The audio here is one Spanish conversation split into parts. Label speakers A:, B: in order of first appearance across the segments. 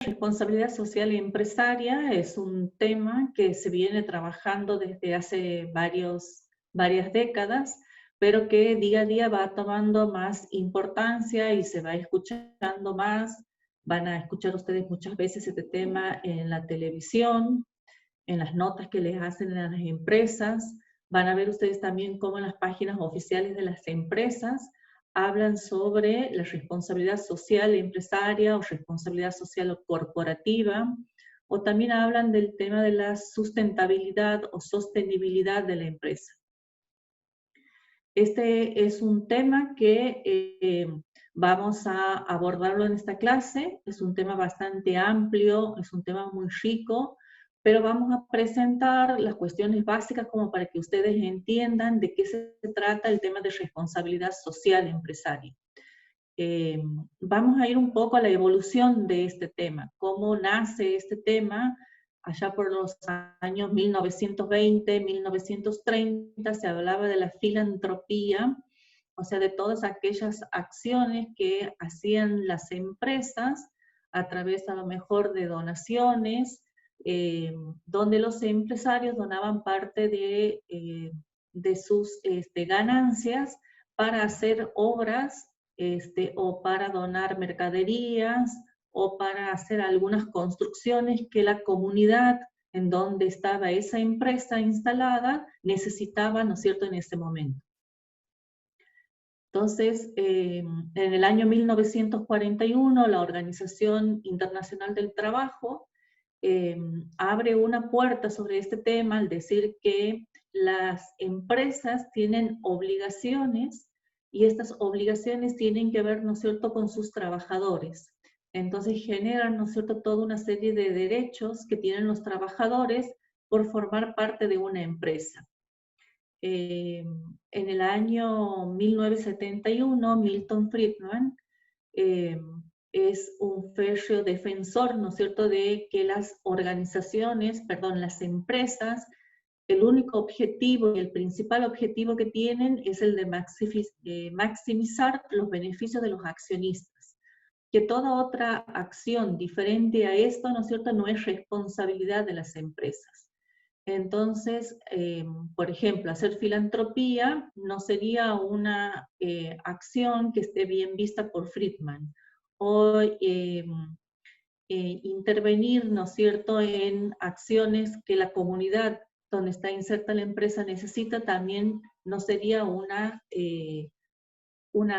A: Responsabilidad social y empresaria es un tema que se viene trabajando desde hace varias décadas, pero que día a día va tomando más importancia y se va escuchando más. Van a escuchar ustedes muchas veces este tema en la televisión, en las notas que les hacen a las empresas. Van a ver ustedes también cómo en las páginas oficiales de las empresas hablan sobre la responsabilidad social empresaria o responsabilidad social corporativa, o también hablan del tema de la sustentabilidad o sostenibilidad de la empresa. Este es un tema que vamos a abordarlo en esta clase. Es un tema bastante amplio, es un tema muy rico, pero vamos a presentar las cuestiones básicas como para que ustedes entiendan de qué se trata el tema de responsabilidad social empresaria. Vamos a ir un poco a la evolución de este tema, cómo nace este tema. Allá por los años 1920, 1930, se hablaba de la filantropía, o sea, de todas aquellas acciones que hacían las empresas a través a lo mejor de donaciones, donde los empresarios donaban parte de sus ganancias para hacer obras o para donar mercaderías o para hacer algunas construcciones que la comunidad en donde estaba esa empresa instalada necesitaba, ¿no es cierto?, en ese momento. Entonces, en el año 1941, la Organización Internacional del Trabajo abre una puerta sobre este tema al decir que las empresas tienen obligaciones y estas obligaciones tienen que ver, ¿no es cierto?, con sus trabajadores. Entonces generan, ¿no es cierto?, toda una serie de derechos que tienen los trabajadores por formar parte de una empresa. En el año 1971, Milton Friedman es un férreo defensor, ¿no es cierto?, de que las las empresas, el único objetivo y el principal objetivo que tienen es el de maximizar los beneficios de los accionistas. Que toda otra acción diferente a esto, ¿no es cierto?, no es responsabilidad de las empresas. Entonces, por ejemplo, hacer filantropía no sería una acción que esté bien vista por Friedman. O intervenir, ¿no es cierto?, en acciones que la comunidad donde está inserta la empresa necesita, también no sería una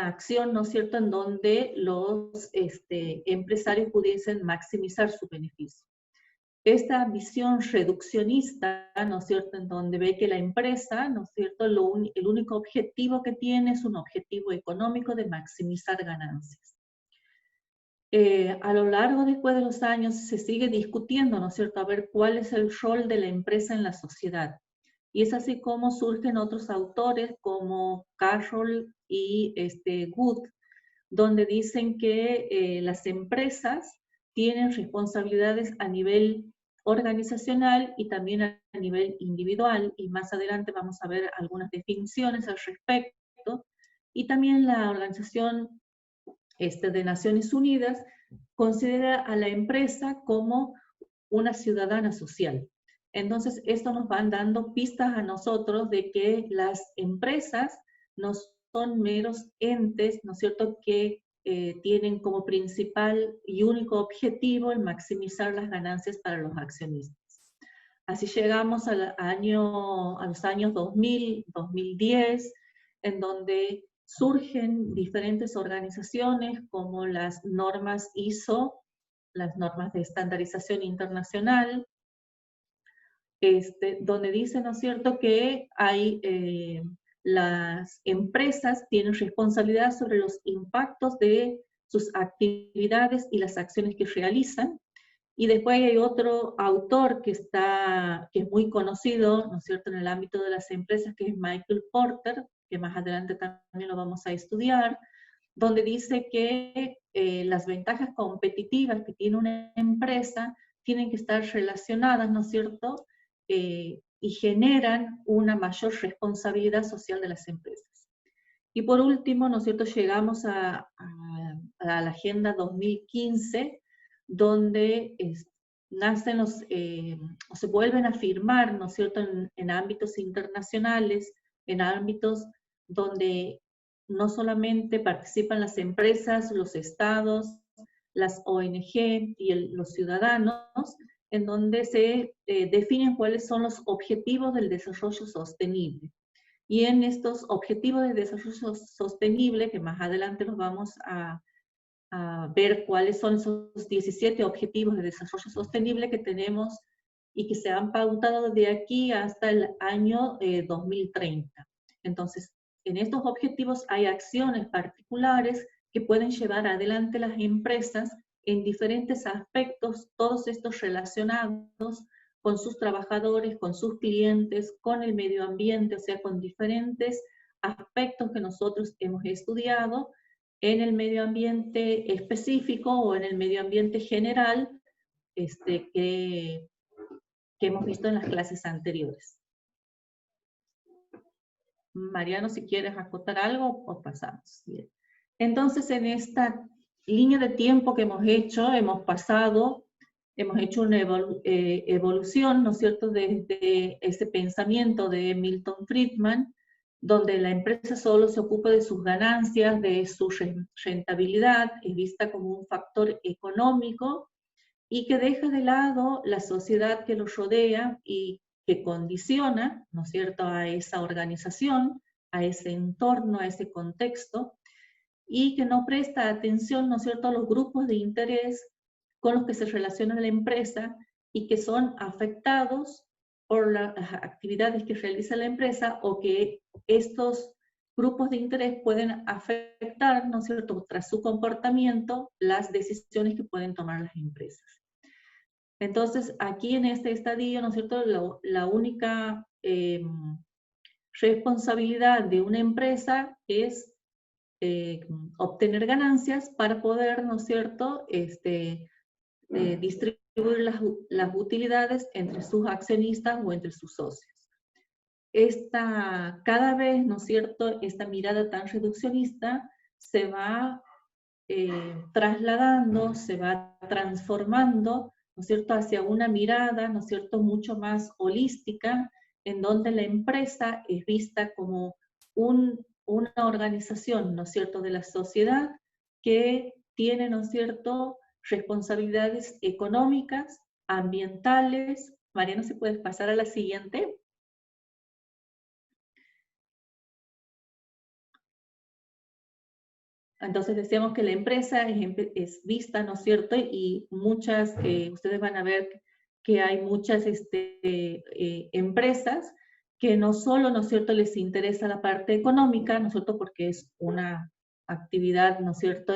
A: acción, ¿no es cierto?, en donde los empresarios pudiesen maximizar su beneficio. Esta visión reduccionista, ¿no es cierto?, en donde ve que la empresa, ¿no es cierto?, el único objetivo que tiene es un objetivo económico de maximizar ganancias. A lo largo después de los años se sigue discutiendo, ¿no es cierto?, a ver cuál es el rol de la empresa en la sociedad. Y es así como surgen otros autores como Carroll y Wood, donde dicen que las empresas tienen responsabilidades a nivel organizacional y también a nivel individual, y más adelante vamos a ver algunas definiciones al respecto. Y también la Organización de Naciones Unidas considera a la empresa como una ciudadana social. Entonces, esto nos van dando pistas a nosotros de que las empresas no son meros entes, ¿no es cierto?, que tienen como principal y único objetivo el maximizar las ganancias para los accionistas. Así llegamos a los años 2000, 2010, en donde surgen diferentes organizaciones como las normas ISO, las normas de estandarización internacional, donde dice, ¿no es cierto?, que las empresas tienen responsabilidad sobre los impactos de sus actividades y las acciones que realizan. Y después hay otro autor que es muy conocido, ¿no es cierto?, en el ámbito de las empresas, que es Michael Porter, que más adelante también lo vamos a estudiar, donde dice que las ventajas competitivas que tiene una empresa tienen que estar relacionadas, ¿no es cierto?, y generan una mayor responsabilidad social de las empresas. Y por último, ¿no es cierto?, llegamos a la Agenda 2015, donde nacen o se vuelven a firmar, ¿no es cierto?, en ámbitos internacionales, en ámbitos donde no solamente participan las empresas, los estados, las ONG y los ciudadanos, en donde se definen cuáles son los objetivos del desarrollo sostenible. Y en estos objetivos de desarrollo sostenible, que más adelante los vamos a ver cuáles son esos 17 objetivos de desarrollo sostenible que tenemos y que se han pautado de aquí hasta el año 2030. Entonces, en estos objetivos hay acciones particulares que pueden llevar adelante las empresas en diferentes aspectos, todos estos relacionados con sus trabajadores, con sus clientes, con el medio ambiente, o sea, con diferentes aspectos que nosotros hemos estudiado en el medio ambiente específico o en el medio ambiente general que hemos visto en las clases anteriores. Mariano, si quieres acotar algo, o pasamos. Bien. Entonces, en esta línea de tiempo que hemos hecho una evolución, ¿no es cierto?, desde ese pensamiento de Milton Friedman, donde la empresa solo se ocupa de sus ganancias, de su rentabilidad, es vista como un factor económico, y que deja de lado la sociedad que los rodea y que condiciona, ¿no es cierto?, a esa organización, a ese entorno, a ese contexto, y que no presta atención, ¿no es cierto?, a los grupos de interés con los que se relaciona la empresa y que son afectados por las actividades que realiza la empresa, o que estos grupos de interés pueden afectar, ¿no es cierto?, tras su comportamiento, las decisiones que pueden tomar las empresas. Entonces, aquí en este estadio, ¿no es cierto?, la única responsabilidad de una empresa es obtener ganancias para poder, ¿no es cierto?, distribuir las utilidades entre sus accionistas o entre sus socios. Cada vez, ¿no es cierto?, esta mirada tan reduccionista se va trasladando, se va transformando, ¿no es cierto?, hacia una mirada, ¿no es cierto?, mucho más holística, en donde la empresa es vista como una organización, ¿no es cierto?, de la sociedad que tiene, ¿no es cierto?, responsabilidades económicas, ambientales. Mariano, si puedes pasar a la siguiente. Entonces decíamos que la empresa es vista, ¿no es cierto? Y muchas, ustedes van a ver que hay muchas empresas que no solo, ¿no es cierto?, les interesa la parte económica, ¿no es cierto?, porque es una actividad, ¿no es cierto?,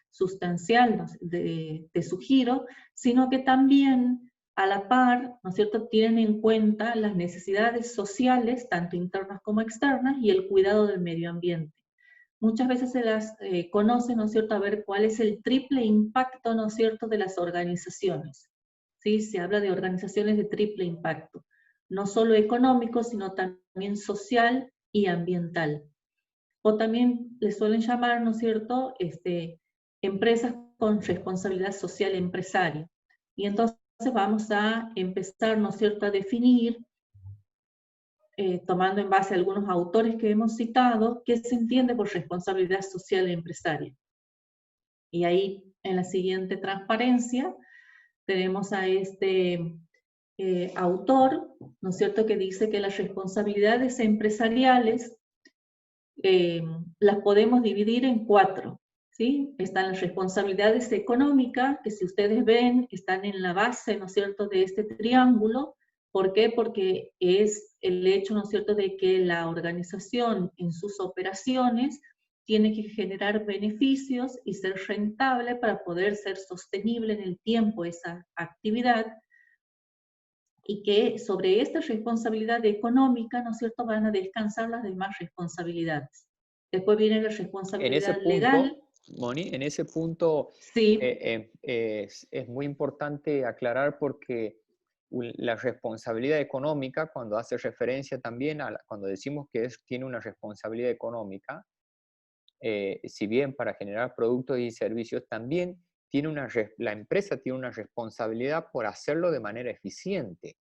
A: sustancial, ¿no?, de su giro, sino que también a la par, ¿no es cierto?, tienen en cuenta las necesidades sociales, tanto internas como externas, y el cuidado del medio ambiente. Muchas veces se las conoce, ¿no es cierto?, a ver cuál es el triple impacto, ¿no es cierto?, de las organizaciones. ¿Sí? Se habla de organizaciones de triple impacto, no solo económico, sino también social y ambiental. O también le suelen llamar, ¿no es cierto?, empresas con responsabilidad social empresaria. Y entonces vamos a empezar, ¿no es cierto?, a definir, tomando en base a algunos autores que hemos citado, qué se entiende por responsabilidad social empresaria. Y ahí, en la siguiente transparencia, tenemos a este autor, ¿no es cierto?, que dice que las responsabilidades empresariales las podemos dividir en 4, ¿sí? Están las responsabilidades económicas, que si ustedes ven, están en la base, ¿no es cierto?, de este triángulo. ¿Por qué? Porque es el hecho, ¿no es cierto?, de que la organización en sus operaciones tiene que generar beneficios y ser rentable para poder ser sostenible en el tiempo esa actividad, y que sobre esta responsabilidad económica, ¿no es cierto?, van a descansar las demás responsabilidades. Después viene la
B: En ese
A: responsabilidad
B: punto,
A: legal.
B: Moni, en ese punto
A: Sí,
B: es muy importante aclarar porque la responsabilidad económica, cuando hace referencia también cuando decimos que tiene una responsabilidad económica, si bien para generar productos y servicios, también la empresa tiene una responsabilidad por hacerlo de manera eficiente.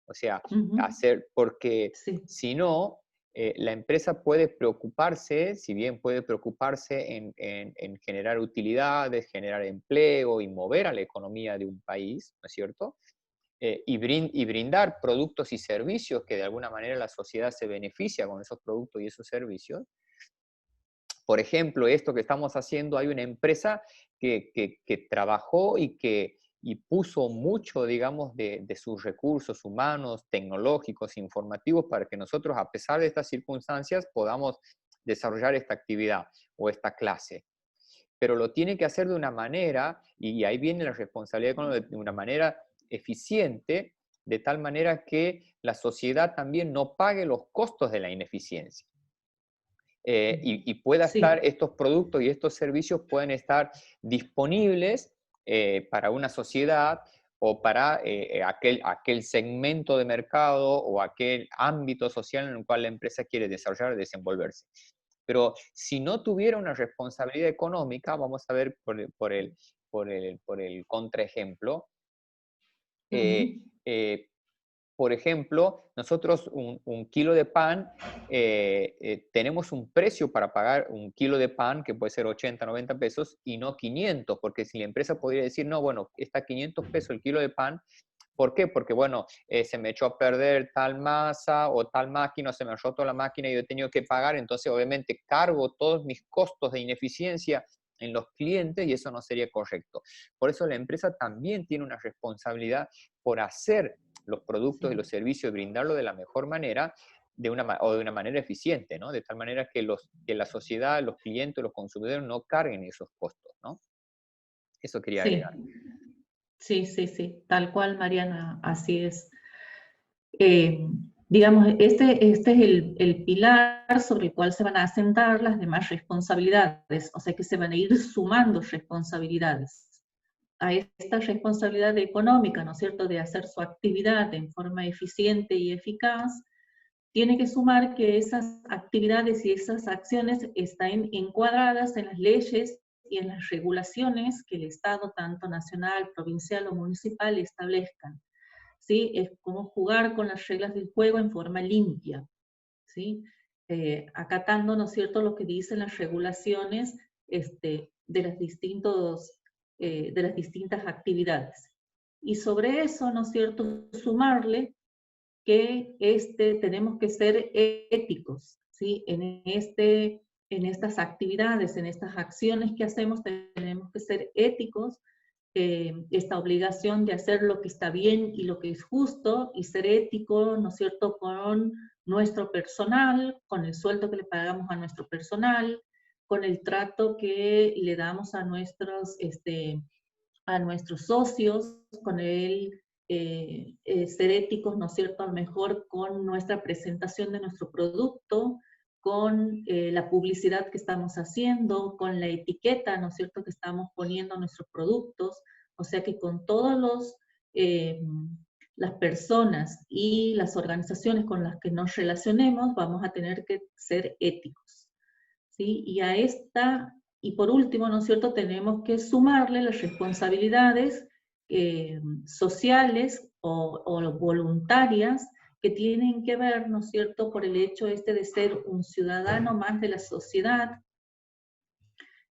B: O sea,
A: Ujú.
B: porque
A: Sí,
B: si no, la empresa puede preocuparse, si bien puede preocuparse en generar utilidades, generar empleo y mover a la economía de un país, ¿no es cierto? Y brindar productos y servicios que de alguna manera la sociedad se beneficia con esos productos y esos servicios. Por ejemplo, esto que estamos haciendo, hay una empresa que trabajó y puso mucho, digamos, de sus recursos humanos, tecnológicos, informativos, para que nosotros, a pesar de estas circunstancias, podamos desarrollar esta actividad o esta clase. Pero lo tiene que hacer de una manera, y ahí viene la responsabilidad económica, de una manera eficiente, de tal manera que la sociedad también no pague los costos de la ineficiencia. Y pueda estar,
A: sí,
B: estos productos y estos servicios pueden estar disponibles para una sociedad o para aquel segmento de mercado o aquel ámbito social en el cual la empresa quiere desarrollar y desenvolverse. Pero si no tuviera una responsabilidad económica, vamos a ver por el contraejemplo, eh,
A: ujú,
B: eh, por ejemplo, nosotros un kilo de pan, tenemos un precio para pagar un kilo de pan que puede ser 80, 90 pesos y no 500, porque si la empresa podría decir, no, bueno, está 500 pesos el kilo de pan. ¿Por qué? Porque, bueno, se me echó a perder tal masa o tal máquina, o se me roto la máquina y yo he tenido que pagar, entonces obviamente cargo todos mis costos de ineficiencia en los clientes y eso no sería correcto. Por eso la empresa también tiene una responsabilidad por hacer los productos y
A: sí.
B: los servicios y brindarlo de la mejor manera o de una manera eficiente, ¿no? De tal manera que la sociedad, los clientes, los consumidores no carguen esos costos, ¿no? Eso quería
A: Sí,
B: agregar.
A: sí, sí, sí, tal cual, Mariana, así es. Eh, digamos, este es el pilar sobre el cual se van a asentar las demás responsabilidades, o sea que se van a ir sumando responsabilidades a esta responsabilidad económica, ¿no es cierto?, de hacer su actividad en forma eficiente y eficaz. Tiene que sumar que esas actividades y esas acciones están encuadradas en las leyes y en las regulaciones que el Estado, tanto nacional, provincial o municipal, establezcan. ¿Sí? Es como jugar con las reglas del juego en forma limpia, ¿sí? Acatando, ¿no es cierto?, lo que dicen las regulaciones de las distintas actividades. Y sobre eso, ¿no es cierto?, sumarle que tenemos que ser éticos, ¿sí? En estas actividades, en estas acciones que hacemos, tenemos que ser éticos, esta obligación de hacer lo que está bien y lo que es justo, y ser ético, ¿no es cierto?, con nuestro personal, con el sueldo que le pagamos a nuestro personal, con el trato que le damos a nuestros socios, con ser éticos, ¿no es cierto?, a lo mejor con nuestra presentación de nuestro producto, con la publicidad que estamos haciendo, con la etiqueta, ¿no es cierto?, que estamos poniendo a nuestros productos, o sea que con eh, las personas y las organizaciones con las que nos relacionemos, vamos a tener que ser éticos, ¿sí? Y por último, ¿no es cierto?, tenemos que sumarle las responsabilidades sociales o voluntarias que tienen que ver, ¿no es cierto?, por el hecho de ser un ciudadano más de la sociedad.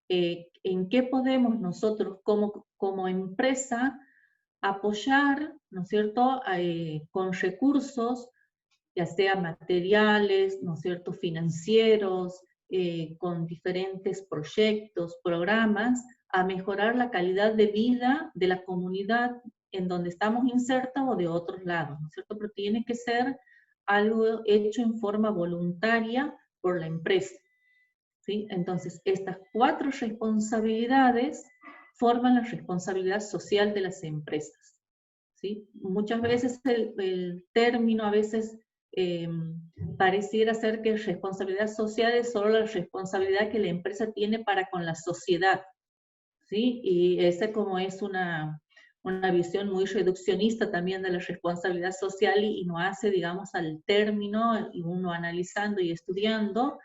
A: ¿En qué podemos nosotros como empresa apoyar, ¿no es cierto?, con recursos, ya sea materiales, ¿no es cierto?, financieros, con diferentes proyectos, programas, a mejorar la calidad de vida de la comunidad en donde estamos insertos o de otros lados, ¿no es cierto? Pero tiene que ser algo hecho en forma voluntaria por la empresa, ¿sí? Entonces, estas 4 responsabilidades forman la responsabilidad social de las empresas, ¿sí? Muchas veces el término a veces eh, pareciera ser que responsabilidad social es solo la responsabilidad que la empresa tiene para con la sociedad, ¿sí? Y esa como es una visión muy reduccionista también de la responsabilidad social y no hace, digamos, al término, y uno analizando y estudiando,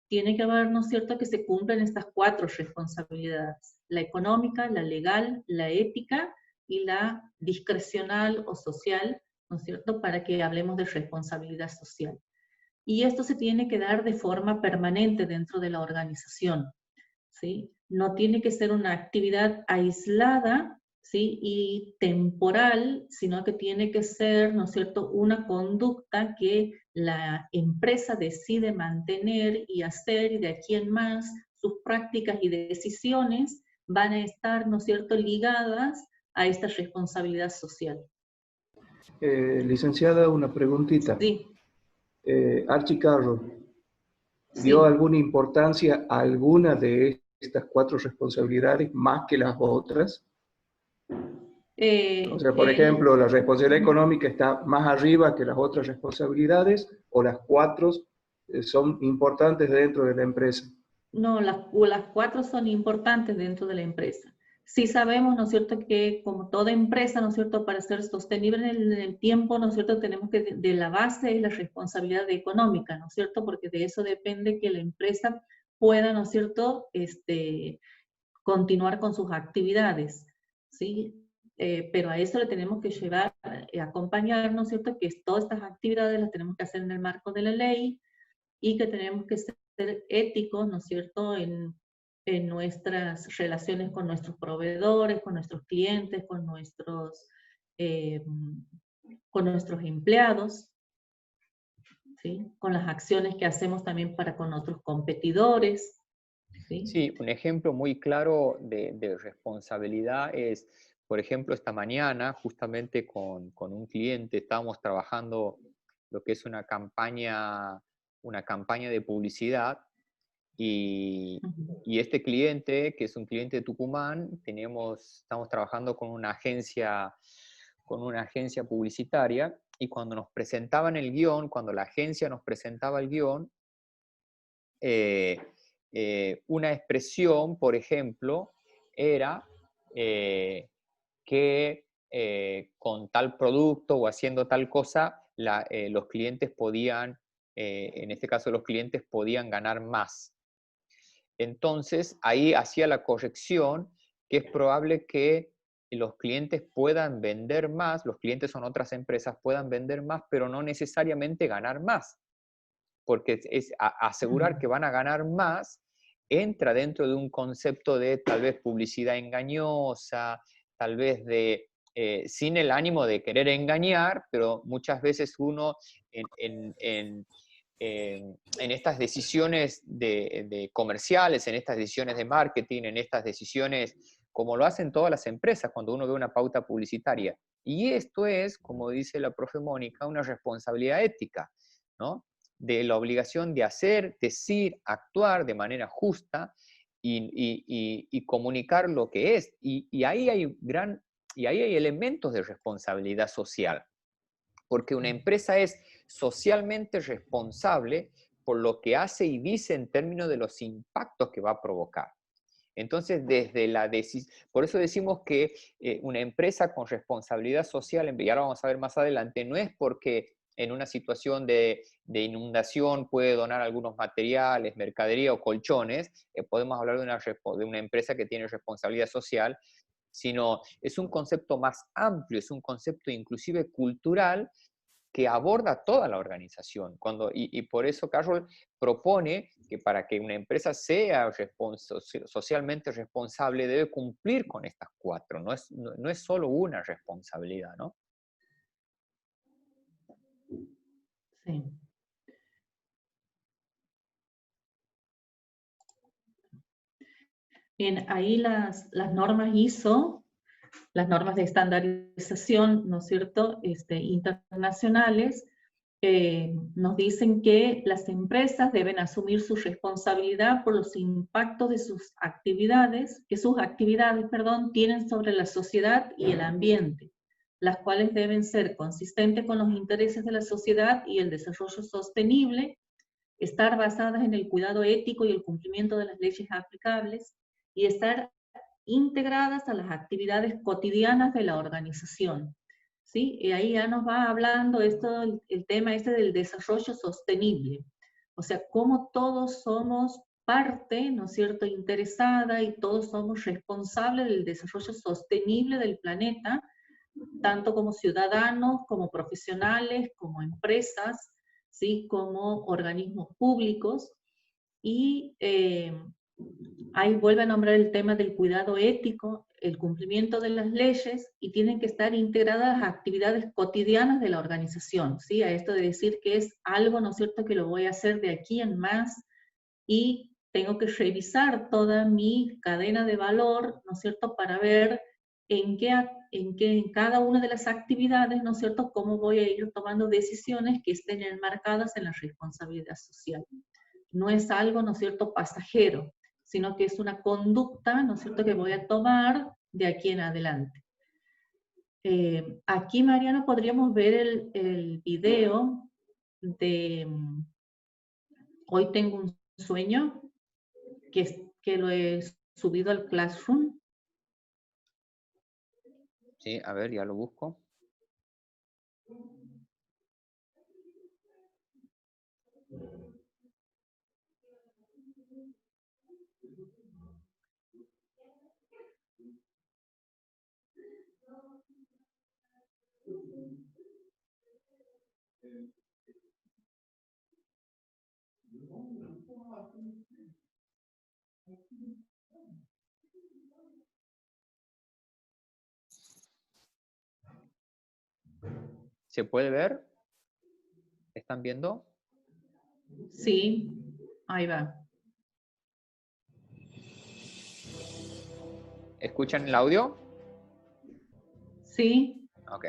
A: tiene que haber, ¿no es cierto?, que se cumplan estas 4 responsabilidades: la económica, la legal, la ética y la discrecional o social, ¿no es cierto?, para que hablemos de responsabilidad social. Y esto se tiene que dar de forma permanente dentro de la organización, ¿sí? No tiene que ser una actividad aislada, ¿sí?, y temporal, sino que tiene que ser, ¿no es cierto?, una conducta que la empresa decide mantener y hacer, y de aquí en más sus prácticas y decisiones van a estar, ¿no es cierto?, ligadas a esta responsabilidad social.
C: Licenciada, una preguntita.
A: Sí,
C: Archie Carro, ¿dio
A: sí.
C: alguna importancia a alguna de estas 4 responsabilidades más que las otras? O sea, por ejemplo, la responsabilidad económica está más arriba que las otras responsabilidades, o las 4 son importantes dentro de la empresa.
A: No, las 4 son importantes dentro de la empresa. Sí sabemos, ¿no es cierto?, que como toda empresa, ¿no es cierto?, para ser sostenible en el tiempo, ¿no es cierto?, tenemos que, de la base es la responsabilidad económica, ¿no es cierto?, porque de eso depende que la empresa pueda, ¿no es cierto?, continuar con sus actividades, ¿sí? Pero a eso le tenemos que llevar, acompañar, ¿no es cierto?, que todas estas actividades las tenemos que hacer en el marco de la ley, y que tenemos que ser éticos, ¿no es cierto?, en nuestras relaciones con nuestros proveedores, con nuestros clientes, eh, con nuestros empleados, ¿sí?, con las acciones que hacemos también para con otros competidores, ¿sí?
B: Sí, un ejemplo muy claro de responsabilidad es, por ejemplo, esta mañana, justamente con un cliente, estábamos trabajando lo que es una campaña de publicidad,
A: Ujú.
B: y este cliente, que es un cliente de Tucumán, estamos trabajando con una agencia publicitaria, y cuando nos presentaban el guión, cuando la agencia nos presentaba el guión, eh, una expresión, por ejemplo, era que con tal producto o haciendo tal cosa, los clientes podían, en este caso los clientes podían ganar más. Entonces, ahí hacía la corrección que es probable que los clientes puedan vender más, los clientes son otras empresas, puedan vender más, pero no necesariamente ganar más, porque asegurar que van a ganar más entra dentro de un concepto de tal vez publicidad engañosa, tal vez sin el ánimo de querer engañar, pero muchas veces uno en estas decisiones de comerciales, en estas decisiones de marketing, en estas decisiones, como lo hacen todas las empresas cuando uno ve una pauta publicitaria. Y esto es, como dice la profe Mónica, una responsabilidad ética, ¿no?, de la obligación de hacer, decir, actuar de manera justa y comunicar lo que es. Y ahí hay elementos de responsabilidad social, porque una empresa es socialmente responsable por lo que hace y dice en términos de los impactos que va a provocar. Entonces, por eso decimos que una empresa con responsabilidad social, y ahora vamos a ver más adelante, no es porque en una situación de inundación puede donar algunos materiales, mercadería o colchones, podemos hablar de una empresa que tiene responsabilidad social, sino es un concepto más amplio, es un concepto inclusive cultural que aborda toda la organización. Y por eso Carroll propone que para que una empresa sea socialmente responsable debe cumplir con estas 4, no es solo una responsabilidad, ¿no?
A: Sí. Bien, ahí las normas ISO, las normas de estandarización, ¿no es cierto?, internacionales, nos dicen que las empresas deben asumir su responsabilidad por los impactos de sus actividades, perdón, tienen sobre la sociedad y el ambiente, las cuales deben ser consistentes con los intereses de la sociedad y el desarrollo sostenible, estar basadas en el cuidado ético y el cumplimiento de las leyes aplicables, y estar integradas a las actividades cotidianas de la organización, ¿sí? Y ahí ya nos va hablando el tema del desarrollo sostenible, O sea, cómo todos somos parte, ¿no es cierto?, interesada y todos somos responsables del desarrollo sostenible del planeta, tanto como ciudadanos, como profesionales, como empresas, ¿sí?, como organismos públicos. Y ahí vuelve a nombrar el tema del cuidado ético, el cumplimiento de las leyes, y tienen que estar integradas a actividades cotidianas de la organización, ¿sí? A esto de decir que es algo, ¿no es cierto?, que lo voy a hacer de aquí en más, y tengo que revisar toda mi cadena de valor, ¿no es cierto?, para ver en cada una de las actividades, ¿no es cierto?, cómo voy a ir tomando decisiones que estén enmarcadas en la responsabilidad social. No es algo, ¿no es cierto?, pasajero, sino que es una conducta, ¿no es cierto?, que voy a tomar de aquí en adelante. Aquí, Mariano, podríamos ver el video de Hoy tengo un sueño, que lo he subido al Classroom.
B: Sí, a ver, ya lo busco. ¿Se puede ver? ¿Están viendo?
A: Sí, ahí va.
B: ¿Escuchan el audio?
A: Sí.
B: Ok.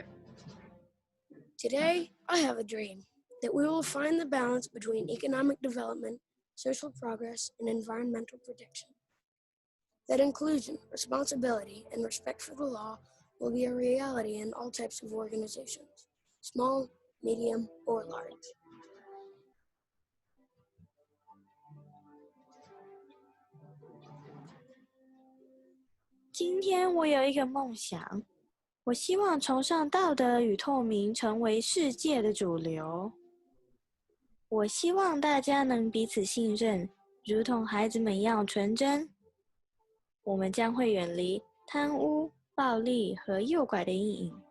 D: Today, I have a dream that we will find the balance between economic development, social progress, and environmental protection. That inclusion, responsibility, and respect for the law will be a reality in all types of organizations, small, medium, or large.
E: Today, I have a dream. 我希望崇尚道德与透明成为世界的主流。我希望大家能彼此信任，如同孩子们一样纯真。我们将会远离贪污、暴力和诱拐的阴影。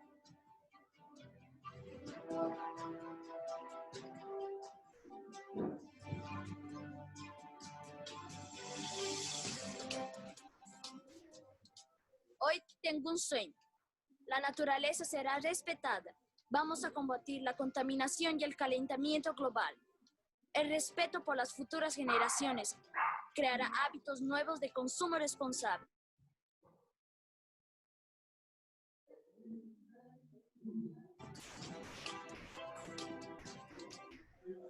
F: Hoy tengo un sueño. La naturaleza será respetada. Vamos a combatir la contaminación y el calentamiento global. El respeto por las futuras generaciones creará hábitos nuevos de consumo responsable.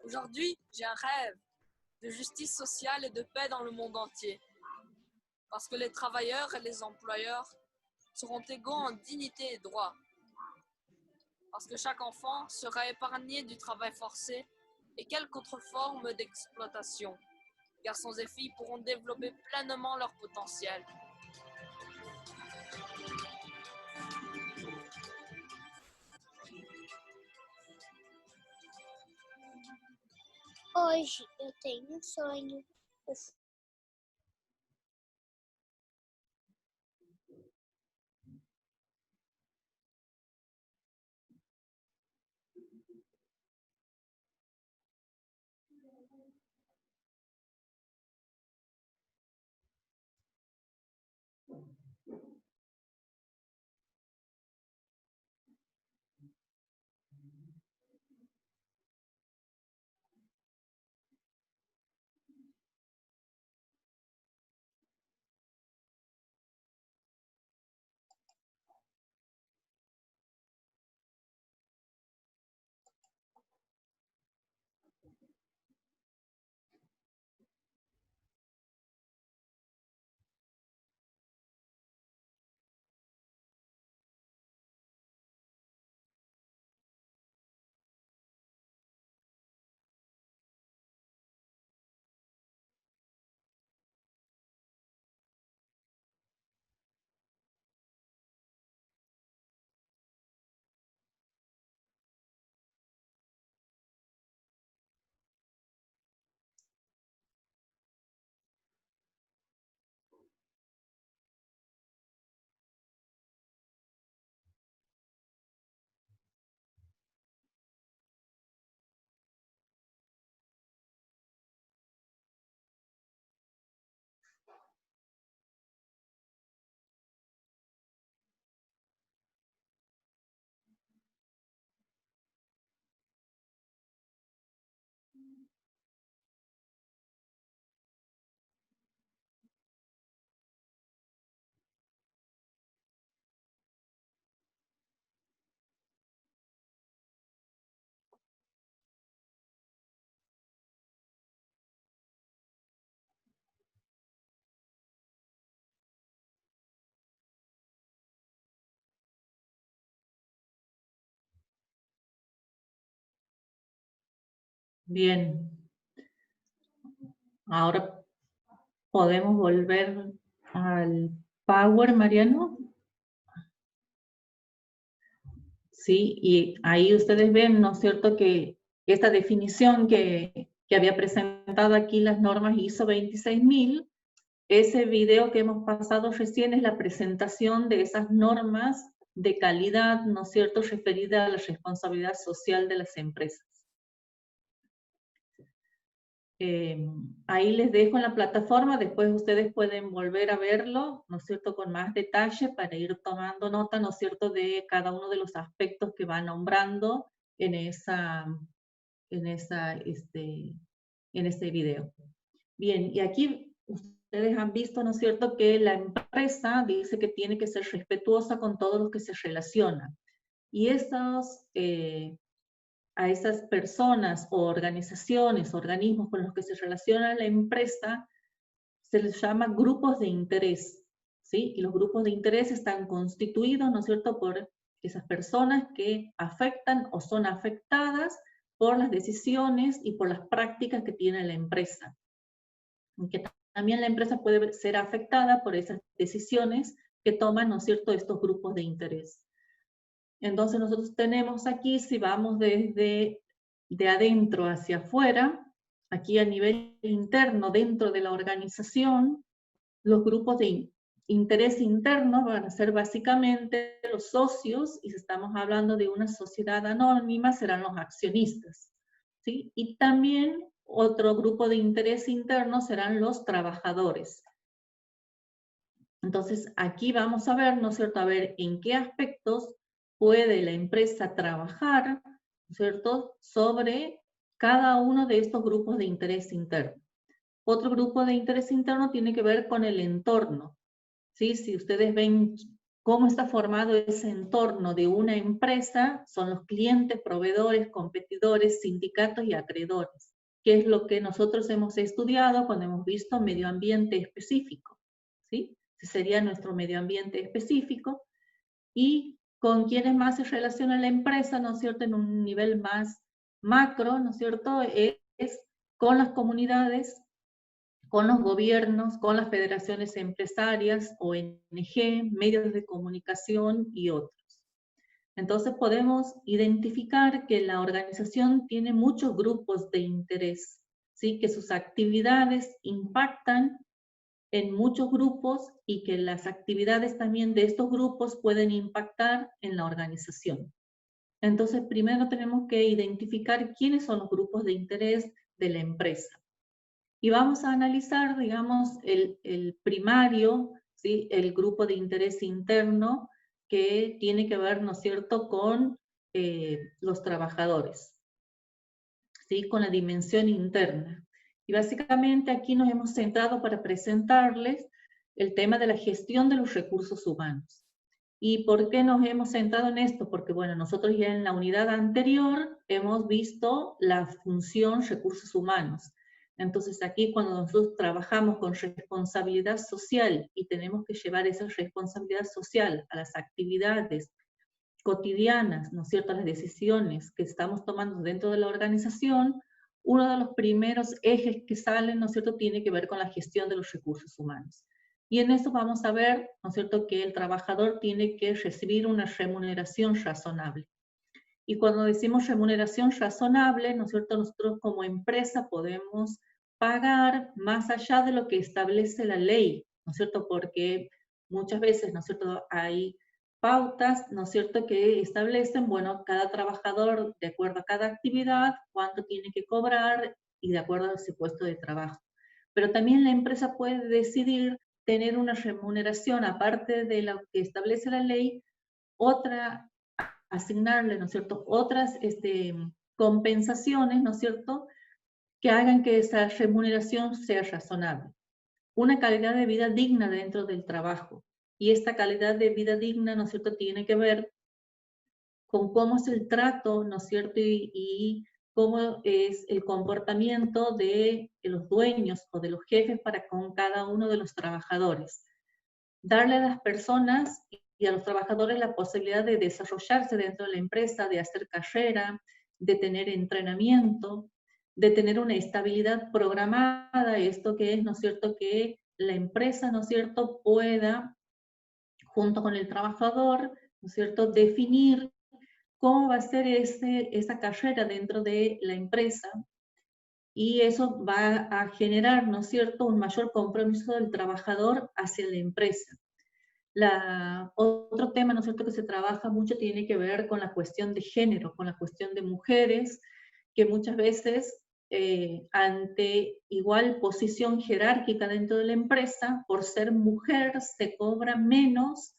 G: Aujourd'hui, j'ai un rêve de justice sociale et de paix dans le monde entier. Parce que les travailleurs et les employeurs seront égaux en dignité et droits. Parce que chaque enfant sera épargné du travail forcé et quelque autre forme d'exploitation. Garçons et filles pourront développer pleinement leur potentiel.
H: Hoje eu tenho sonho.
A: Bien. Ahora podemos volver al Power, Mariano. Sí, y ahí ustedes ven, ¿no es cierto?, que esta definición que había presentado aquí las normas ISO 26000, ese video que hemos pasado recién es la presentación de esas normas de calidad, ¿no es cierto?, referida a la responsabilidad social de las empresas. Ahí les dejo en la plataforma, después ustedes pueden volver a verlo, ¿no es cierto?, con más detalle para ir tomando nota, ¿no es cierto?, de cada uno de los aspectos que va nombrando en este video. Bien, y aquí ustedes han visto, ¿no es cierto?, que la empresa dice que tiene que ser respetuosa con todos los que se relacionan. Y a esas personas o organizaciones, organismos con los que se relaciona la empresa, se les llama grupos de interés, ¿sí? Y los grupos de interés están constituidos, ¿no es cierto?, por esas personas que afectan o son afectadas por las decisiones y por las prácticas que tiene la empresa. Y que también la empresa puede ser afectada por esas decisiones que toman, ¿no es cierto?, estos grupos de interés. Entonces nosotros tenemos aquí, si vamos desde de adentro hacia afuera, aquí a nivel interno, dentro de la organización, los grupos de interés interno van a ser básicamente los socios, y si estamos hablando de una sociedad anónima, serán los accionistas, ¿sí? Y también otro grupo de interés interno serán los trabajadores. Entonces aquí vamos a ver, ¿no es cierto?, a ver en qué aspectos puede la empresa trabajar, ¿no es cierto?, sobre cada uno de estos grupos de interés interno. Otro grupo de interés interno tiene que ver con el entorno, ¿sí? Si ustedes ven cómo está formado ese entorno de una empresa, son los clientes, proveedores, competidores, sindicatos y acreedores, que es lo que nosotros hemos estudiado cuando hemos visto medio ambiente específico, ¿sí? Ese sería nuestro medio ambiente específico. Y con quienes más se relaciona la empresa, ¿no es cierto?, en un nivel más macro, ¿no es cierto?, es con las comunidades, con los gobiernos, con las federaciones empresarias, ONG, medios de comunicación y otros. Entonces podemos identificar que la organización tiene muchos grupos de interés, ¿sí?, que sus actividades impactan en muchos grupos y que las actividades también de estos grupos pueden impactar en la organización. Entonces, primero tenemos que identificar quiénes son los grupos de interés de la empresa. Y vamos a analizar, digamos, el primario, ¿sí?, el grupo de interés interno que tiene que ver, ¿no es cierto?, con los trabajadores, ¿sí?, con la dimensión interna. Y básicamente aquí nos hemos centrado para presentarles el tema de la gestión de los recursos humanos. ¿Y por qué nos hemos centrado en esto? Porque, bueno, nosotros ya en la unidad anterior hemos visto la función recursos humanos. Entonces aquí cuando nosotros trabajamos con responsabilidad social y tenemos que llevar esa responsabilidad social a las actividades cotidianas, ¿no es cierto?, las decisiones que estamos tomando dentro de la organización, uno de los primeros ejes que salen, ¿no es cierto?, tiene que ver con la gestión de los recursos humanos. Y en eso vamos a ver, ¿no es cierto?, que el trabajador tiene que recibir una remuneración razonable. Y cuando decimos remuneración razonable, ¿no es cierto?, nosotros como empresa podemos pagar más allá de lo que establece la ley, ¿no es cierto?, porque muchas veces, ¿no es cierto?, hay pautas, ¿no es cierto?, que establecen, bueno, cada trabajador, de acuerdo a cada actividad, cuánto tiene que cobrar y de acuerdo a ese puesto de trabajo. Pero también la empresa puede decidir tener una remuneración, aparte de lo que establece la ley, asignarle, ¿no es cierto?, otras compensaciones, ¿no es cierto?, que hagan que esa remuneración sea razonable. Una calidad de vida digna dentro del trabajo. Y esta calidad de vida digna, ¿no es cierto?, tiene que ver con cómo es el trato, ¿no es cierto?, y cómo es el comportamiento de los dueños o de los jefes para con cada uno de los trabajadores. Darle a las personas y a los trabajadores la posibilidad de desarrollarse dentro de la empresa, de hacer carrera, de tener entrenamiento, de tener una estabilidad programada, esto que es, ¿no es cierto?, que la empresa, ¿no es cierto?, pueda, junto con el trabajador, ¿no es cierto?, definir cómo va a ser esa carrera dentro de la empresa, y eso va a generar, ¿no es cierto?, un mayor compromiso del trabajador hacia la empresa. Otro tema, ¿no es cierto?, que se trabaja mucho tiene que ver con la cuestión de género, con la cuestión de mujeres, que muchas veces, ante igual posición jerárquica dentro de la empresa, por ser mujer se cobra menos,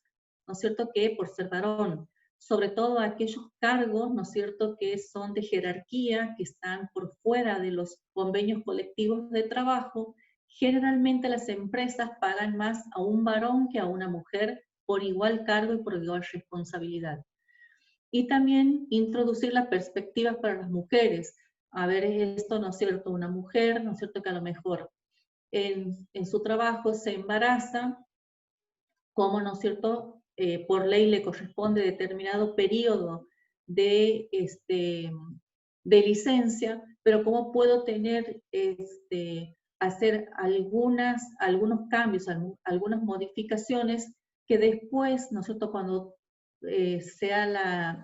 A: ¿no es cierto?, que por ser varón. Sobre todo aquellos cargos, ¿no es cierto?, que son de jerarquía, que están por fuera de los convenios colectivos de trabajo. Generalmente las empresas pagan más a un varón que a una mujer por igual cargo y por igual responsabilidad. Y también introducir las perspectivas para las mujeres. A ver, esto, ¿no es cierto?, una mujer, ¿no es cierto?, que a lo mejor en su trabajo se embaraza, como, ¿no es cierto?, por ley le corresponde determinado periodo de, de licencia, pero cómo puedo tener, hacer algunos cambios, algunas modificaciones que después, ¿no es cierto?, cuando sea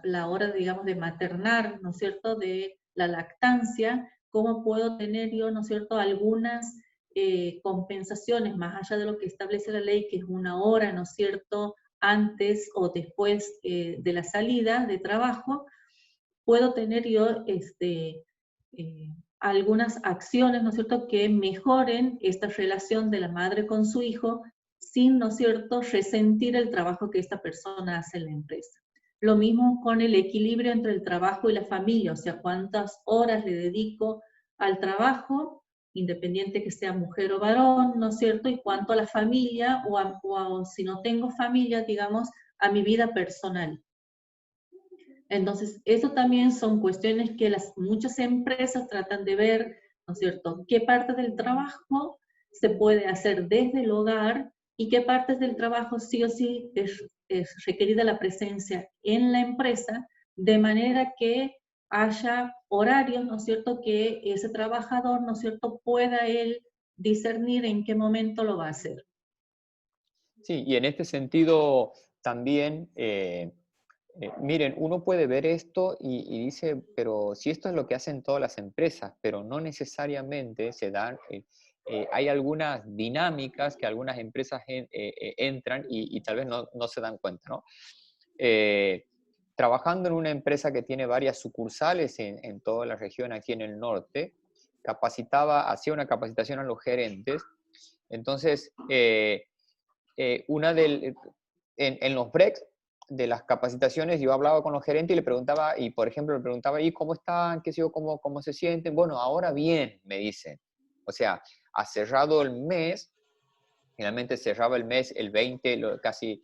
A: la hora, digamos, de maternar, ¿no es cierto?, de la lactancia, cómo puedo tener yo, ¿no es cierto?, algunas compensaciones más allá de lo que establece la ley, que es una hora, ¿no es cierto?, antes o después de la salida de trabajo, puedo tener yo algunas acciones, ¿no es cierto?, que mejoren esta relación de la madre con su hijo, sin, ¿no es cierto?, resentir el trabajo que esta persona hace en la empresa. Lo mismo con el equilibrio entre el trabajo y la familia, o sea, cuántas horas le dedico al trabajo, independiente que sea mujer o varón, ¿no es cierto?, y cuánto a la familia, o si no tengo familia, digamos, a mi vida personal. Entonces, eso también son cuestiones que muchas empresas tratan de ver, ¿no es cierto?, qué parte del trabajo se puede hacer desde el hogar y qué partes del trabajo sí o sí es requerida la presencia en la empresa, de manera que haya horarios, ¿no es cierto?, que ese trabajador, ¿no es cierto?, pueda él discernir en qué momento lo va a hacer.
B: Sí, y en este sentido también, miren, uno puede ver esto y dice, pero si esto es lo que hacen todas las empresas, pero no necesariamente se dan, hay algunas dinámicas que algunas empresas entran y tal vez no se dan cuenta, ¿no? Trabajando en una empresa que tiene varias sucursales en toda la región aquí en el norte, hacía una capacitación a los gerentes. Entonces, en los breaks de las capacitaciones yo hablaba con los gerentes y le preguntaba, y por ejemplo le preguntaba, ¿y cómo están? ¿Qué sé yo? ¿Cómo se sienten? Bueno, ahora bien, me dicen. O sea, ha cerrado el mes, finalmente cerraba el mes el 20, casi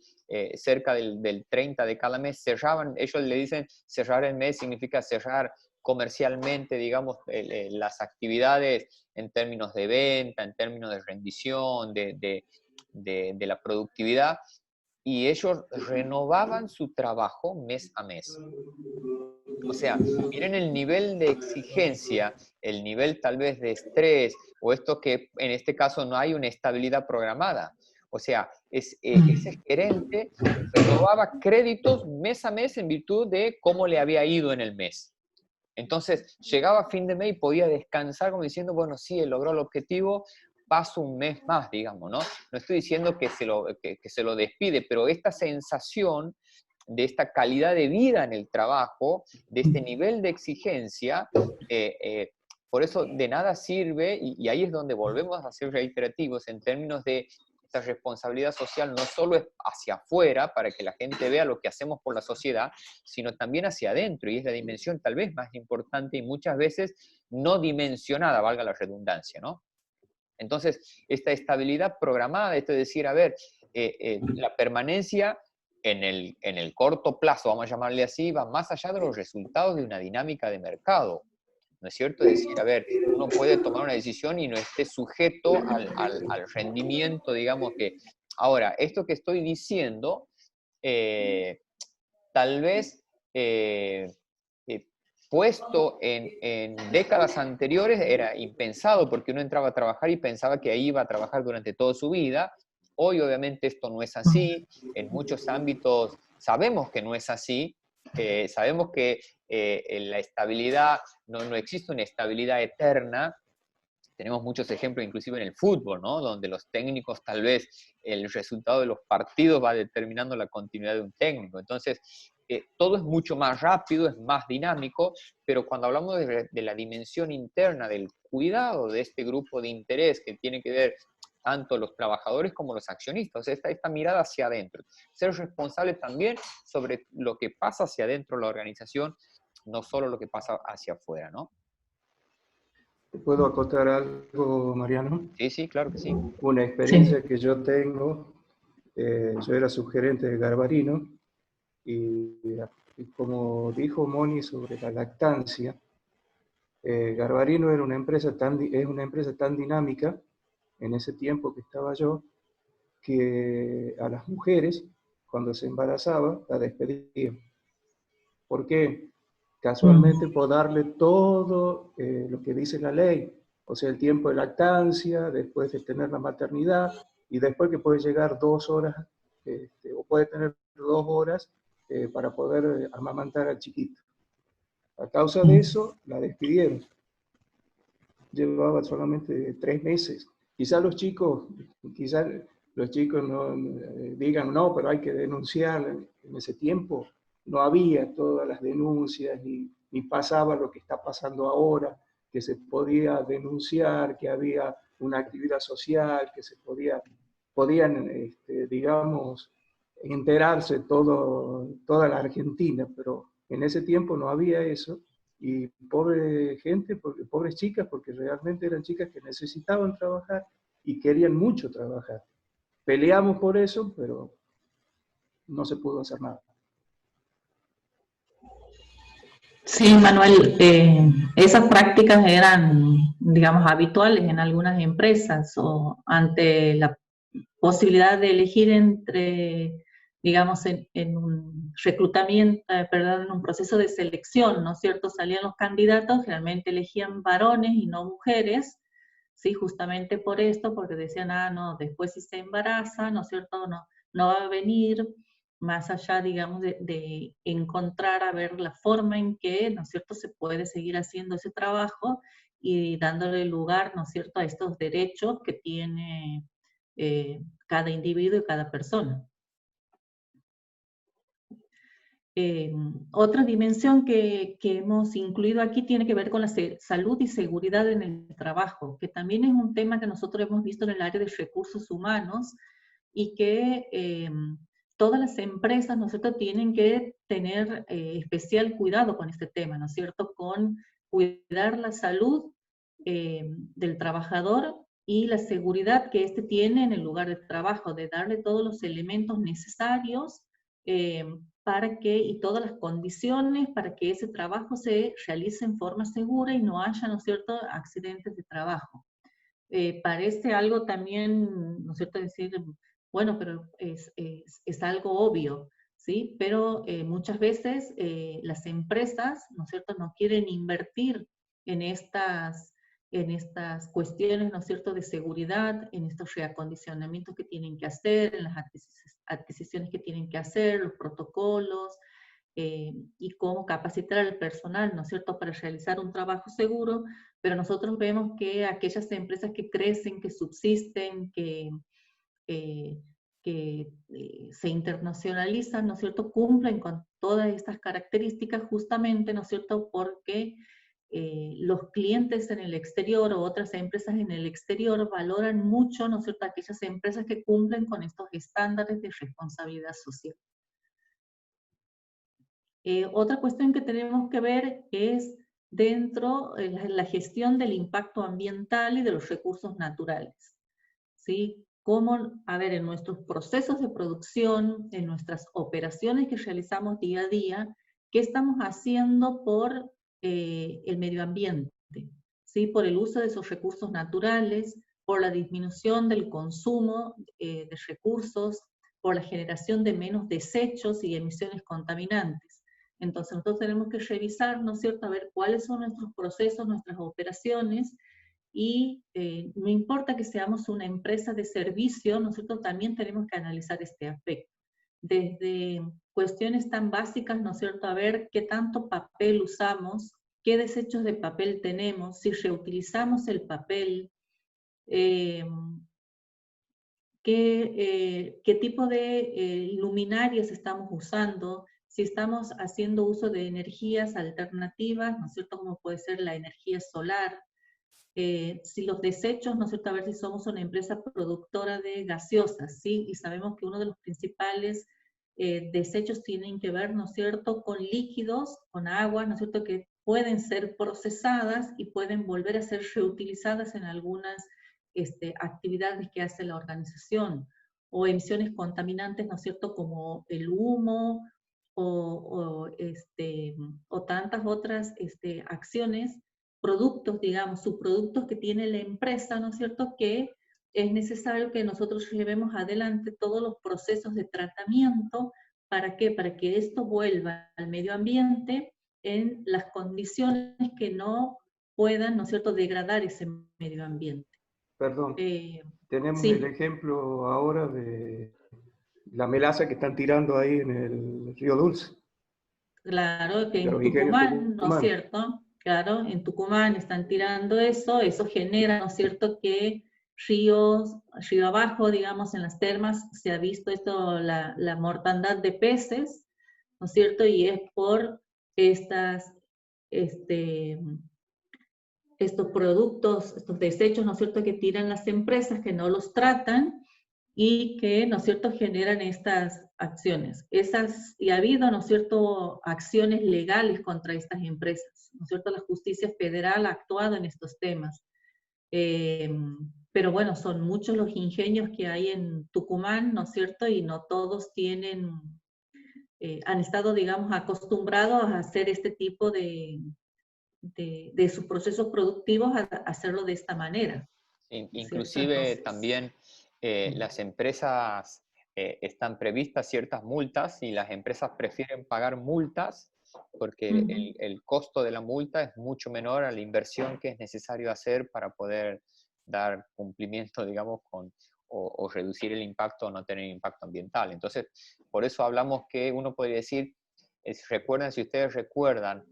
B: cerca del 30 de cada mes, cerraban, ellos le dicen, cerrar el mes significa cerrar comercialmente, digamos, las actividades en términos de venta, en términos de rendición, de la productividad, y ellos renovaban su trabajo mes a mes. O sea, miren el nivel de exigencia, el nivel tal vez de estrés, o esto que en este caso no hay una estabilidad programada. O sea, ese gerente renovaba créditos mes a mes en virtud de cómo le había ido en el mes. Entonces, llegaba a fin de mes y podía descansar como diciendo, bueno, sí, él logró el objetivo, paso un mes más, digamos, ¿no? No estoy diciendo que se lo despide, pero esta sensación de esta calidad de vida en el trabajo, de este nivel de exigencia, por eso de nada sirve, y ahí es donde volvemos a ser reiterativos en términos de esta responsabilidad social, no solo es hacia afuera, para que la gente vea lo que hacemos por la sociedad, sino también hacia adentro, y es la dimensión tal vez más importante y muchas veces no dimensionada, valga la redundancia, ¿no? Entonces, esta estabilidad programada, esto es decir, a ver, la permanencia en el corto plazo, vamos a llamarle así, va más allá de los resultados de una dinámica de mercado, ¿no es cierto? Es decir, a ver, uno puede tomar una decisión y no esté sujeto al rendimiento, digamos que... Ahora, esto que estoy diciendo, tal vez puesto en décadas anteriores era impensado, porque uno entraba a trabajar y pensaba que ahí iba a trabajar durante toda su vida. Hoy obviamente esto no es así, en muchos ámbitos sabemos que no es así, sabemos que la estabilidad, no existe una estabilidad eterna. Tenemos muchos ejemplos inclusive en el fútbol, ¿no? Donde los técnicos, tal vez el resultado de los partidos va determinando la continuidad de un técnico. Entonces, todo es mucho más rápido, es más dinámico, pero cuando hablamos de la dimensión interna, del cuidado de este grupo de interés que tiene que ver tanto los trabajadores como los accionistas, o sea, esta mirada hacia adentro, ser responsable también sobre lo que pasa hacia adentro de la organización, no solo lo que pasa hacia afuera, ¿no?
C: ¿Puedo acotar algo, Mariano?
B: Sí, sí, claro que sí.
C: Una experiencia que yo tengo, yo era subgerente de Garbarino, y como dijo Moni sobre la lactancia, Garbarino es una empresa tan dinámica, en ese tiempo que estaba yo, que a las mujeres, cuando se embarazaba, la despedían. ¿Por qué? Casualmente por darle todo lo que dice la ley, o sea, el tiempo de lactancia, después de tener la maternidad, y después que puede llegar 2 horas, o puede tener 2 horas para poder amamantar al chiquito. A causa de eso, la despidieron. Llevaba solamente 3 meses. Quizás los chicos no digan, no, pero hay que denunciar. En ese tiempo no había todas las denuncias, ni pasaba lo que está pasando ahora, que se podía denunciar, que había una actividad social, que podían, digamos, enterarse toda la Argentina, pero en ese tiempo no había eso. Y pobre gente, pobres chicas, porque realmente eran chicas que necesitaban trabajar y querían mucho trabajar. Peleamos por eso, pero no se pudo hacer nada.
A: Sí, Manuel, esas prácticas eran, digamos, habituales en algunas empresas o ante la posibilidad de elegir entre, digamos, en un reclutamiento, perdón, en un proceso de selección, ¿no es cierto? Salían los candidatos, generalmente elegían varones y no mujeres, ¿sí? Justamente por esto, porque decían, no, después si se embaraza, ¿no es cierto? No va a venir, más allá, digamos, de encontrar, a ver la forma en que, ¿no es cierto?, se puede seguir haciendo ese trabajo y dándole lugar, ¿no es cierto?, a estos derechos que tiene cada individuo y cada persona. Otra dimensión que hemos incluido aquí tiene que ver con la salud y seguridad en el trabajo, que también es un tema que nosotros hemos visto en el área de recursos humanos y que todas las empresas, ¿no es cierto?, tienen que tener especial cuidado con este tema, ¿no es cierto?, con cuidar la salud del trabajador y la seguridad que éste tiene en el lugar de trabajo, de darle todos los elementos necesarios para que, y todas las condiciones para que ese trabajo se realice en forma segura y no haya, ¿no es cierto?, accidentes de trabajo. Parece algo también, ¿no es cierto?, decir, bueno, pero es algo obvio, ¿sí? Pero muchas veces las empresas, ¿no es cierto?, no quieren invertir en estas cuestiones, ¿no es cierto?, de seguridad, en estos reacondicionamientos que tienen que hacer, en las adquisiciones que tienen que hacer, los protocolos, y cómo capacitar al personal, ¿no es cierto?, para realizar un trabajo seguro, pero nosotros vemos que aquellas empresas que crecen, que subsisten, que se internacionalizan, ¿no es cierto?, cumplen con todas estas características justamente, ¿no es cierto?, porque los clientes en el exterior o otras empresas en el exterior valoran mucho, ¿no es cierto?, aquellas empresas que cumplen con estos estándares de responsabilidad social. Otra cuestión que tenemos que ver es dentro de la gestión del impacto ambiental y de los recursos naturales, ¿sí? Cómo, a ver, en nuestros procesos de producción, en nuestras operaciones que realizamos día a día, ¿qué estamos haciendo por el medio ambiente? ¿Sí? Por el uso de esos recursos naturales, por la disminución del consumo de recursos, por la generación de menos desechos y emisiones contaminantes. Entonces nosotros tenemos que revisar, ¿no es cierto?, a ver cuáles son nuestros procesos, nuestras operaciones, y no importa que seamos una empresa de servicio, nosotros también tenemos que analizar este aspecto. Desde cuestiones tan básicas, ¿no es cierto?, a ver qué tanto papel usamos, qué desechos de papel tenemos, si reutilizamos el papel, qué tipo de luminarias estamos usando, si estamos haciendo uso de energías alternativas, ¿no es cierto?, como puede ser la energía solar, si los desechos, ¿no es cierto?, a ver si somos una empresa productora de gaseosas, ¿sí? Y sabemos que uno de los principales desechos tienen que ver, ¿no es cierto?, con líquidos, con agua, ¿no es cierto?, que pueden ser procesadas y pueden volver a ser reutilizadas en algunas actividades que hace la organización, o emisiones contaminantes, ¿no es cierto?, como el humo, o tantas otras acciones, productos, digamos, subproductos que tiene la empresa, ¿no es cierto?, que es necesario que nosotros llevemos adelante todos los procesos de tratamiento. ¿Para qué? Para que esto vuelva al medio ambiente en las condiciones que no puedan, ¿no es cierto?, degradar ese medio ambiente.
C: Perdón, tenemos el
A: Sí,
C: ejemplo ahora de la melaza que están tirando ahí en el Río Dulce,
A: claro, que
C: de
A: en
C: los ingenios
A: Tucumán, ¿no es
C: Tucumán.
A: cierto? Claro, en Tucumán están tirando eso genera, ¿no es cierto?, que río abajo, digamos, en las termas, se ha visto esto, la mortandad de peces, ¿no es cierto? Y es por estos productos, estos desechos, ¿no es cierto?, que tiran las empresas, que no los tratan, y que, ¿no es cierto?, generan estas acciones. Y ha habido, ¿no es cierto?, acciones legales contra estas empresas, ¿no es cierto? La justicia federal ha actuado en estos temas. Pero bueno, son muchos los ingenios que hay en Tucumán, ¿no es cierto?, y no todos han estado, digamos, acostumbrados a hacer este tipo de sus procesos productivos, a hacerlo de esta manera, ¿no es cierto?
B: Inclusive
A: Entonces,
B: también las empresas están previstas ciertas multas y las empresas prefieren pagar multas porque el costo de la multa es mucho menor a la inversión que es necesario hacer para poder dar cumplimiento, digamos, o reducir el impacto o no tener impacto ambiental. Entonces, por eso hablamos que uno podría decir, recuerden, si ustedes recuerdan,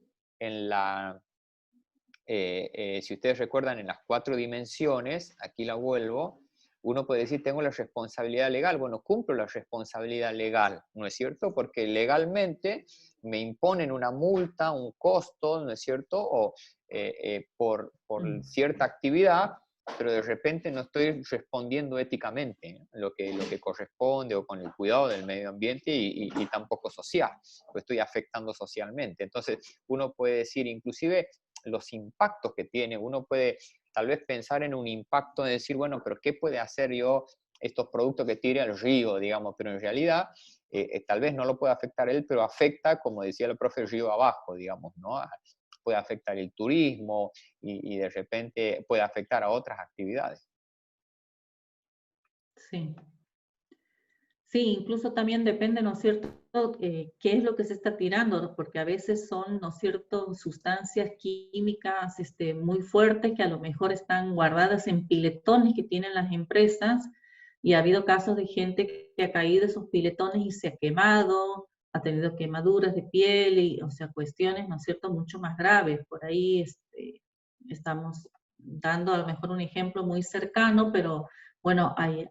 B: si ustedes recuerdan en las 4 dimensiones, aquí la vuelvo, uno puede decir, tengo la responsabilidad legal. Bueno, cumplo la responsabilidad legal, ¿no es cierto? Porque legalmente me imponen una multa, un costo, ¿no es cierto? O por cierta actividad, pero de repente no estoy respondiendo éticamente, ¿no?, lo que corresponde, o con el cuidado del medio ambiente, y tampoco social, pues estoy afectando socialmente. Entonces, uno puede decir, inclusive, los impactos que tiene, uno puede tal vez pensar en un impacto de decir, bueno, pero ¿qué puede hacer yo estos productos que tire al río, digamos? Pero en realidad, tal vez no lo puede afectar él, pero afecta, como decía el profe, el río abajo, digamos, ¿no? Puede afectar el turismo y de repente puede afectar a otras actividades.
A: sí. Sí, incluso también depende, ¿no es cierto?, qué es lo que se está tirando, porque a veces son, ¿no es cierto?, sustancias químicas muy fuertes que a lo mejor están guardadas en piletones que tienen las empresas, y ha habido casos de gente que ha caído de esos piletones y se ha quemado, ha tenido quemaduras de piel, o sea, cuestiones, ¿no es cierto?, mucho más graves. Por ahí estamos dando a lo mejor un ejemplo muy cercano, pero bueno, hay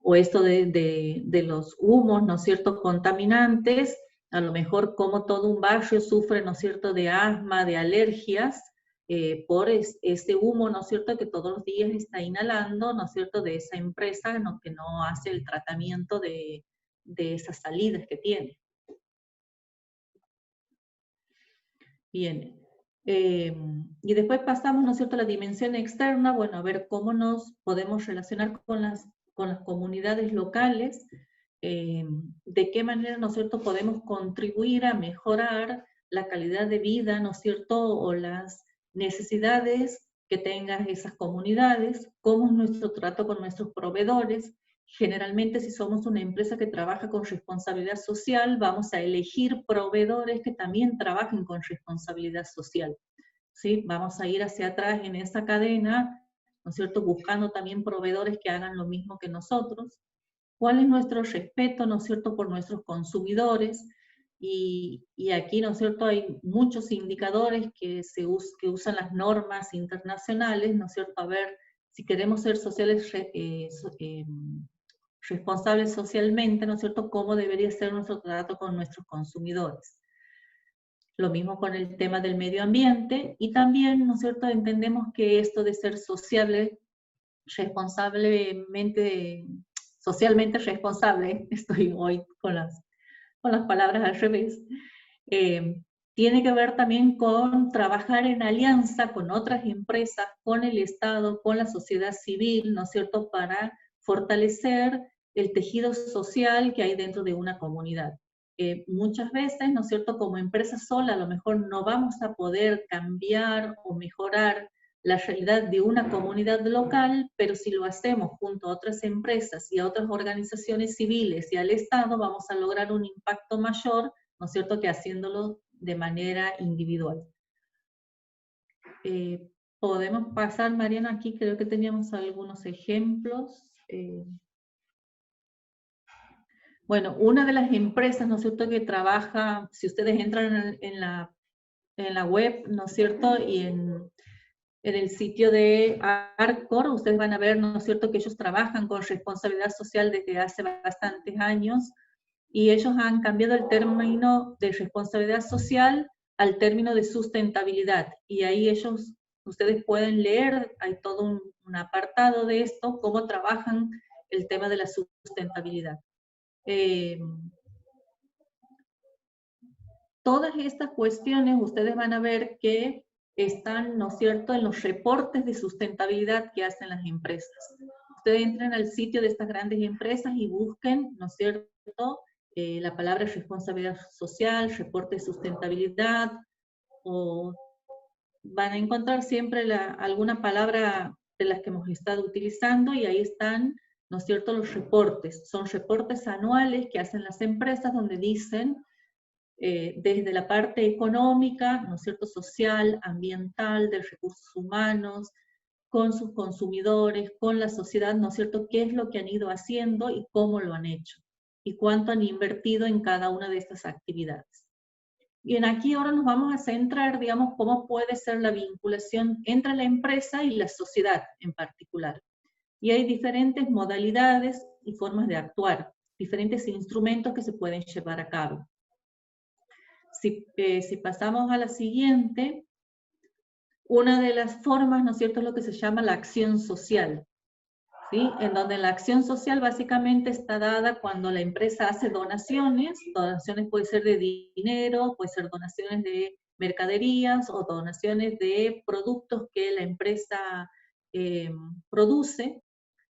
A: o esto de los humos, ¿no es cierto?, contaminantes, a lo mejor como todo un barrio sufre, ¿no es cierto?, de asma, de alergias, por ese humo, ¿no es cierto?, que todos los días está inhalando, ¿no es cierto?, de esa empresa, ¿no?, que no hace el tratamiento de esas salidas que tiene. Bien. Y después pasamos, ¿no es cierto?, a la dimensión externa, bueno, a ver cómo nos podemos relacionar con las comunidades locales, de qué manera, ¿no es cierto?, podemos contribuir a mejorar la calidad de vida, ¿no es cierto?, o las necesidades que tengan esas comunidades, cómo es nuestro trato con nuestros proveedores. generalmente si somos una empresa que trabaja con responsabilidad social, vamos a elegir proveedores que también trabajen con responsabilidad social. ¿Sí? Vamos a ir hacia atrás en esa cadena, ¿no es cierto?, buscando también proveedores que hagan lo mismo que nosotros. ¿Cuál es nuestro respeto, ¿no es cierto?, por nuestros consumidores? Y aquí, ¿no es cierto?, hay muchos indicadores que usan las normas internacionales, ¿no es cierto?, a ver si queremos ser responsables socialmente, ¿no es cierto?, cómo debería ser nuestro trato con nuestros consumidores. Lo mismo con el tema del medio ambiente, y también, ¿no es cierto?, entendemos que esto de ser socialmente responsable, estoy hoy con las palabras al revés, tiene que ver también con trabajar en alianza con otras empresas, con el Estado, con la sociedad civil, ¿no es cierto?, para fortalecer el tejido social que hay dentro de una comunidad. Muchas veces, ¿no es cierto?, como empresa sola a lo mejor no vamos a poder cambiar o mejorar la realidad de una comunidad local, pero si lo hacemos junto a otras empresas y a otras organizaciones civiles y al Estado, vamos a lograr un impacto mayor, ¿no es cierto?, que haciéndolo de manera individual. Podemos pasar, Mariana, aquí creo que teníamos algunos ejemplos. Bueno, una de las empresas, ¿no es cierto?, que trabaja, si ustedes entran en la web, ¿no es cierto?, y en el sitio de ARCOR, ustedes van a ver, ¿no es cierto?, que ellos trabajan con responsabilidad social desde hace bastantes años, y ellos han cambiado el término de responsabilidad social al término de sustentabilidad, y ahí ustedes pueden leer, hay todo un apartado de esto, cómo trabajan el tema de la sustentabilidad. Todas estas cuestiones ustedes van a ver que están, ¿no es cierto?, en los reportes de sustentabilidad que hacen las empresas. Ustedes entran al sitio de estas grandes empresas y busquen, ¿no es cierto?, la palabra responsabilidad social, reporte de sustentabilidad, o van a encontrar siempre alguna palabra de las que hemos estado utilizando, y ahí están, ¿no es cierto?, los reportes. Son reportes anuales que hacen las empresas donde dicen, desde la parte económica, ¿no es cierto?, social, ambiental, de recursos humanos, con sus consumidores, con la sociedad, ¿no es cierto?, qué es lo que han ido haciendo y cómo lo han hecho, y cuánto han invertido en cada una de estas actividades. Bien, aquí ahora nos vamos a centrar, digamos, cómo puede ser la vinculación entre la empresa y la sociedad en particular. Y hay diferentes modalidades y formas de actuar, diferentes instrumentos que se pueden llevar a cabo. Si pasamos a la siguiente, una de las formas, ¿no es cierto?, es lo que se llama la acción social, ¿sí? En donde la acción social básicamente está dada cuando la empresa hace donaciones puede ser de dinero, puede ser donaciones de mercaderías o donaciones de productos que la empresa produce.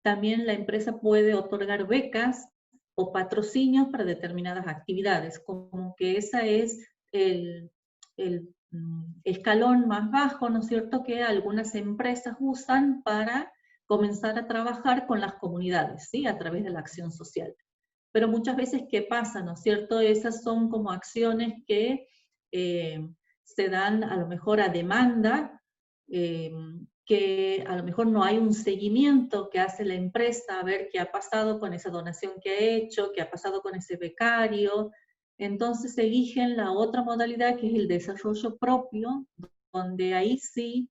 A: También la empresa puede otorgar becas o patrocinios para determinadas actividades, como que esa es el escalón más bajo, ¿no es cierto?, que algunas empresas usan para comenzar a trabajar con las comunidades, ¿sí?, a través de la acción social. Pero muchas veces, ¿qué pasa?, ¿no es cierto? Esas son como acciones que se dan a lo mejor a demanda, que a lo mejor no hay un seguimiento que hace la empresa a ver qué ha pasado con esa donación que ha hecho, qué ha pasado con ese becario. Entonces eligen la otra modalidad, que es el desarrollo propio, donde ahí sí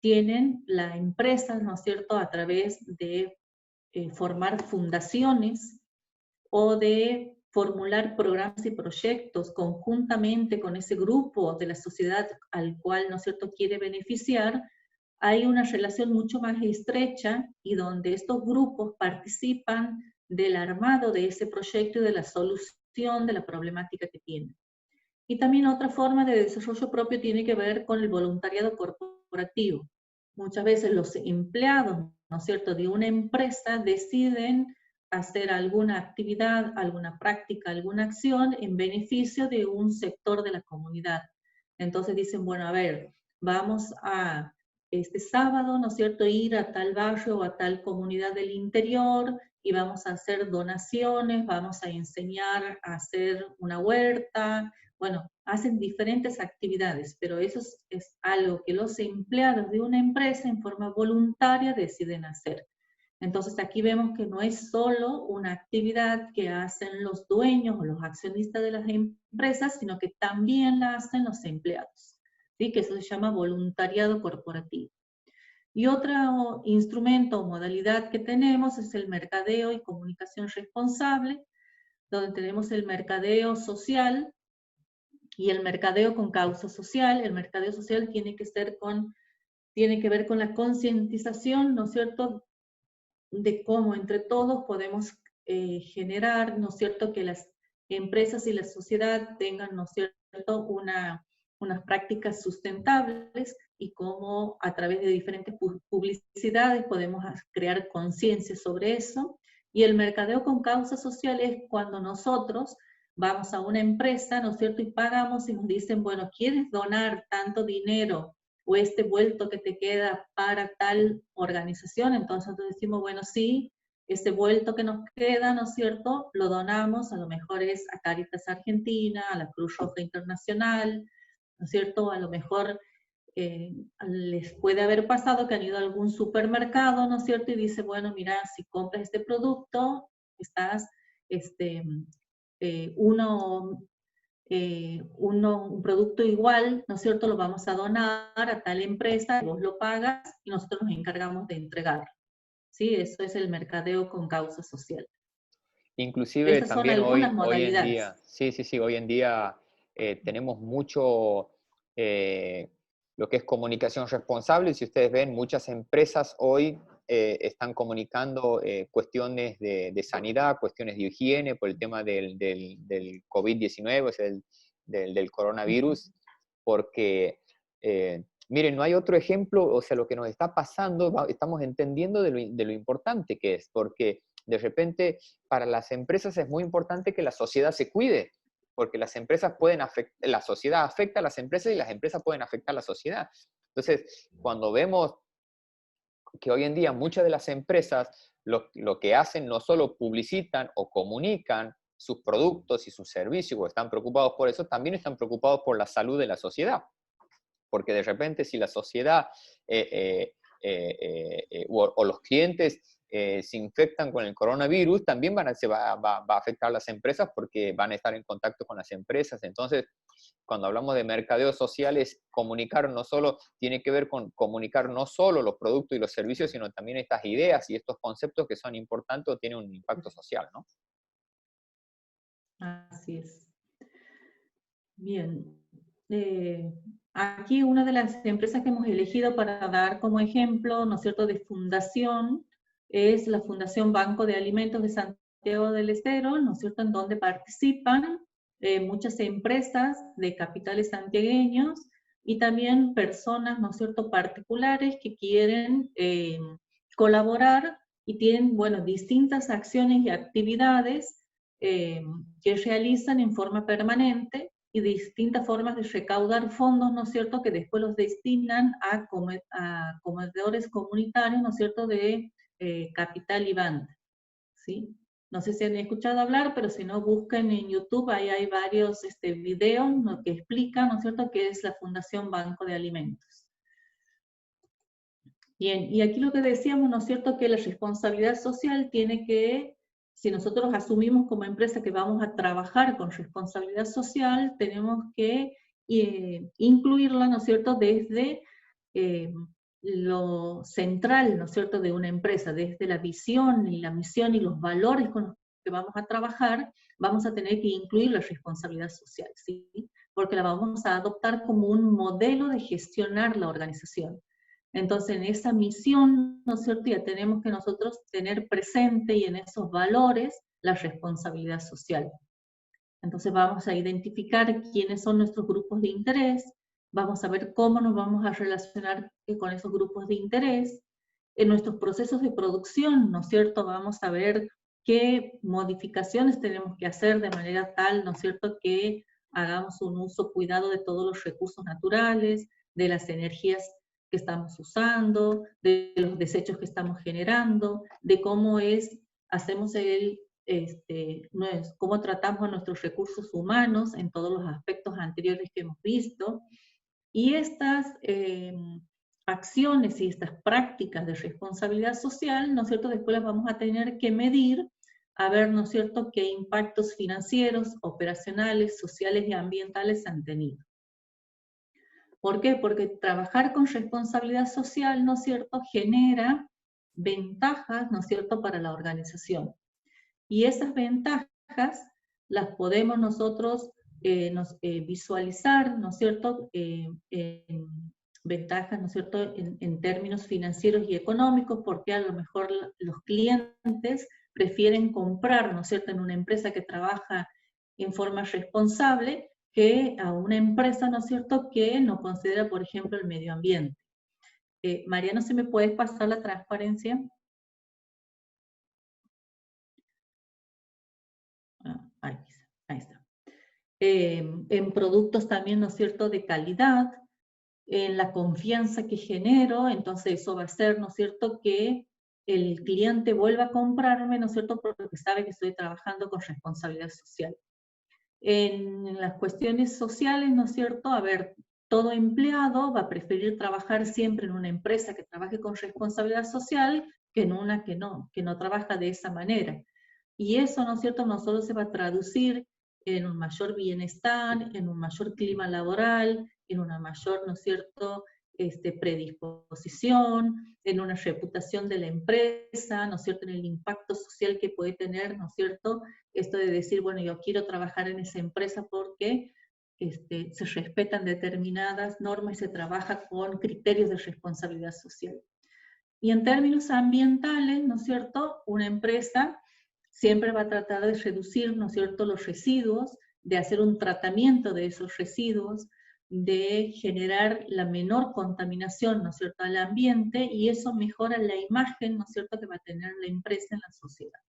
A: tienen la empresa, ¿no es cierto?, a través de formar fundaciones o de formular programas y proyectos conjuntamente con ese grupo de la sociedad al cual, ¿no es cierto?, quiere beneficiar. Hay una relación mucho más estrecha y donde estos grupos participan del armado de ese proyecto y de la solución de la problemática que tienen. Y también otra forma de desarrollo propio tiene que ver con el voluntariado corporativo. Muchas veces los empleados, ¿no es cierto?, de una empresa deciden hacer alguna actividad, alguna práctica, alguna acción en beneficio de un sector de la comunidad. Entonces dicen, bueno, a ver, vamos a este sábado, ¿no es cierto?, ir a tal barrio o a tal comunidad del interior y vamos a hacer donaciones, vamos a enseñar a hacer una huerta. Bueno, hacen diferentes actividades, pero eso es algo que los empleados de una empresa en forma voluntaria deciden hacer. Entonces aquí vemos que no es solo una actividad que hacen los dueños o los accionistas de las empresas, sino que también la hacen los empleados, ¿sí? Que eso se llama voluntariado corporativo. Y otro instrumento o modalidad que tenemos es el mercadeo y comunicación responsable, donde tenemos el mercadeo social y el mercadeo con causa social. El mercadeo social tiene que ver con la concientización, ¿no es cierto?, de cómo entre todos podemos generar, ¿no es cierto?, que las empresas y la sociedad tengan, ¿no es cierto?, unas prácticas sustentables y cómo a través de diferentes publicidades podemos crear conciencia sobre eso. Y el mercadeo con causa social es cuando nosotros vamos a una empresa, ¿no es cierto?, y pagamos y nos dicen, bueno, ¿quieres donar tanto dinero o este vuelto que te queda para tal organización? Entonces nosotros decimos, bueno, sí, este vuelto que nos queda, ¿no es cierto?, lo donamos, a lo mejor es a Cáritas Argentina, a la Cruz Roja Internacional, ¿no es cierto?, a lo mejor les puede haber pasado que han ido a algún supermercado, ¿no es cierto?, y dice, bueno, mira, si compras este producto, estás, un producto igual, ¿no es cierto?, lo vamos a donar a tal empresa, vos lo pagas y nosotros nos encargamos de entregarlo. ¿Sí? Eso es el mercadeo con causa social.
B: Inclusive
A: Esas son
B: también
A: algunas
B: hoy en
A: modalidades.
B: día, sí, hoy en día tenemos mucho lo que es comunicación responsable. Si ustedes ven, muchas empresas hoy están comunicando cuestiones de sanidad, cuestiones de higiene por el tema del COVID-19, o sea, del coronavirus, porque miren, no hay otro ejemplo, o sea, lo que nos está pasando, estamos entendiendo de lo importante que es, porque de repente para las empresas es muy importante que la sociedad se cuide, porque las empresas pueden afectar, la sociedad afecta a las empresas y las empresas pueden afectar a la sociedad. Entonces, cuando vemos que hoy en día muchas de las empresas lo que hacen no solo publicitan o comunican sus productos y sus servicios, o están preocupados por eso, también están preocupados por la salud de la sociedad. Porque de repente si la sociedad o los clientes se infectan con el coronavirus, también va a afectar a las empresas porque van a estar en contacto con las empresas. Entonces, cuando hablamos de mercadeo social, comunicar no solo, tiene que ver con comunicar no solo los productos y los servicios, sino también estas ideas y estos conceptos que son importantes o tienen un impacto social, ¿no?
A: Así es. Bien. Aquí una de las empresas que hemos elegido para dar como ejemplo, ¿no es cierto?, de fundación, es la Fundación Banco de Alimentos de Santiago del Estero, ¿no es cierto?, en donde participan muchas empresas de capitales santiagueños y también personas, ¿no es cierto?, particulares que quieren colaborar y tienen, bueno, distintas acciones y actividades que realizan en forma permanente y distintas formas de recaudar fondos, ¿no es cierto?, que después los destinan a comedores comunitarios, ¿no es cierto?, de Capital y Banda, ¿sí? No sé si han escuchado hablar, pero si no, busquen en YouTube, ahí hay varios videos, ¿no?, que explican, ¿no es cierto?, qué es la Fundación Banco de Alimentos. Bien, y aquí lo que decíamos, ¿no es cierto?, que la responsabilidad social tiene que, si nosotros asumimos como empresa que vamos a trabajar con responsabilidad social, tenemos que incluirla, ¿no es cierto?, desde lo central, ¿no es cierto?, de una empresa, desde la visión y la misión y los valores con los que vamos a trabajar, vamos a tener que incluir la responsabilidad social, ¿sí? Porque la vamos a adoptar como un modelo de gestionar la organización. Entonces, en esa misión, ¿no es cierto?, ya tenemos que nosotros tener presente y en esos valores la responsabilidad social. Entonces vamos a identificar quiénes son nuestros grupos de interés, vamos a ver cómo nos vamos a relacionar con esos grupos de interés. En nuestros procesos de producción, ¿no es cierto?, vamos a ver qué modificaciones tenemos que hacer de manera tal, ¿no es cierto?, que hagamos un uso cuidado de todos los recursos naturales, de las energías que estamos usando, de los desechos que estamos generando, de cómo hacemos cómo tratamos a nuestros recursos humanos en todos los aspectos anteriores que hemos visto. Y estas acciones y estas prácticas de responsabilidad social, ¿no es cierto?, después las vamos a tener que medir, a ver, ¿no es cierto?, qué impactos financieros, operacionales, sociales y ambientales han tenido. ¿Por qué? Porque trabajar con responsabilidad social, ¿no es cierto?, genera ventajas, ¿no es cierto?, para la organización. Y esas ventajas las podemos nosotros visualizar, ¿no es cierto?, ventajas, ¿no es cierto?, en términos financieros y económicos, porque a lo mejor los clientes prefieren comprar, ¿no es cierto?, en una empresa que trabaja en forma responsable, que a una empresa, ¿no es cierto?, que no considera, por ejemplo, el medio ambiente. Mariano, ¿se me puede pasar la transparencia? Ahí está. En productos también, ¿no es cierto?, de calidad, en la confianza que genero, entonces eso va a hacer, ¿no es cierto?, que el cliente vuelva a comprarme, ¿no es cierto?, porque sabe que estoy trabajando con responsabilidad social. En las cuestiones sociales, ¿no es cierto?, a ver, todo empleado va a preferir trabajar siempre en una empresa que trabaje con responsabilidad social que en una que no trabaja de esa manera. Y eso, ¿no es cierto?, no solo se va a traducir en un mayor bienestar, en un mayor clima laboral, en una mayor, ¿no es cierto?, predisposición, en una reputación de la empresa, ¿no es cierto?, en el impacto social que puede tener, ¿no es cierto?, esto de decir, bueno, yo quiero trabajar en esa empresa porque se respetan determinadas normas y se trabaja con criterios de responsabilidad social. Y en términos ambientales, ¿no es cierto?, una empresa siempre va a tratar de reducir, ¿no es cierto?, los residuos, de hacer un tratamiento de esos residuos, de generar la menor contaminación, ¿no es cierto?, al ambiente, y eso mejora la imagen, ¿no es cierto?, que va a tener la empresa en la sociedad.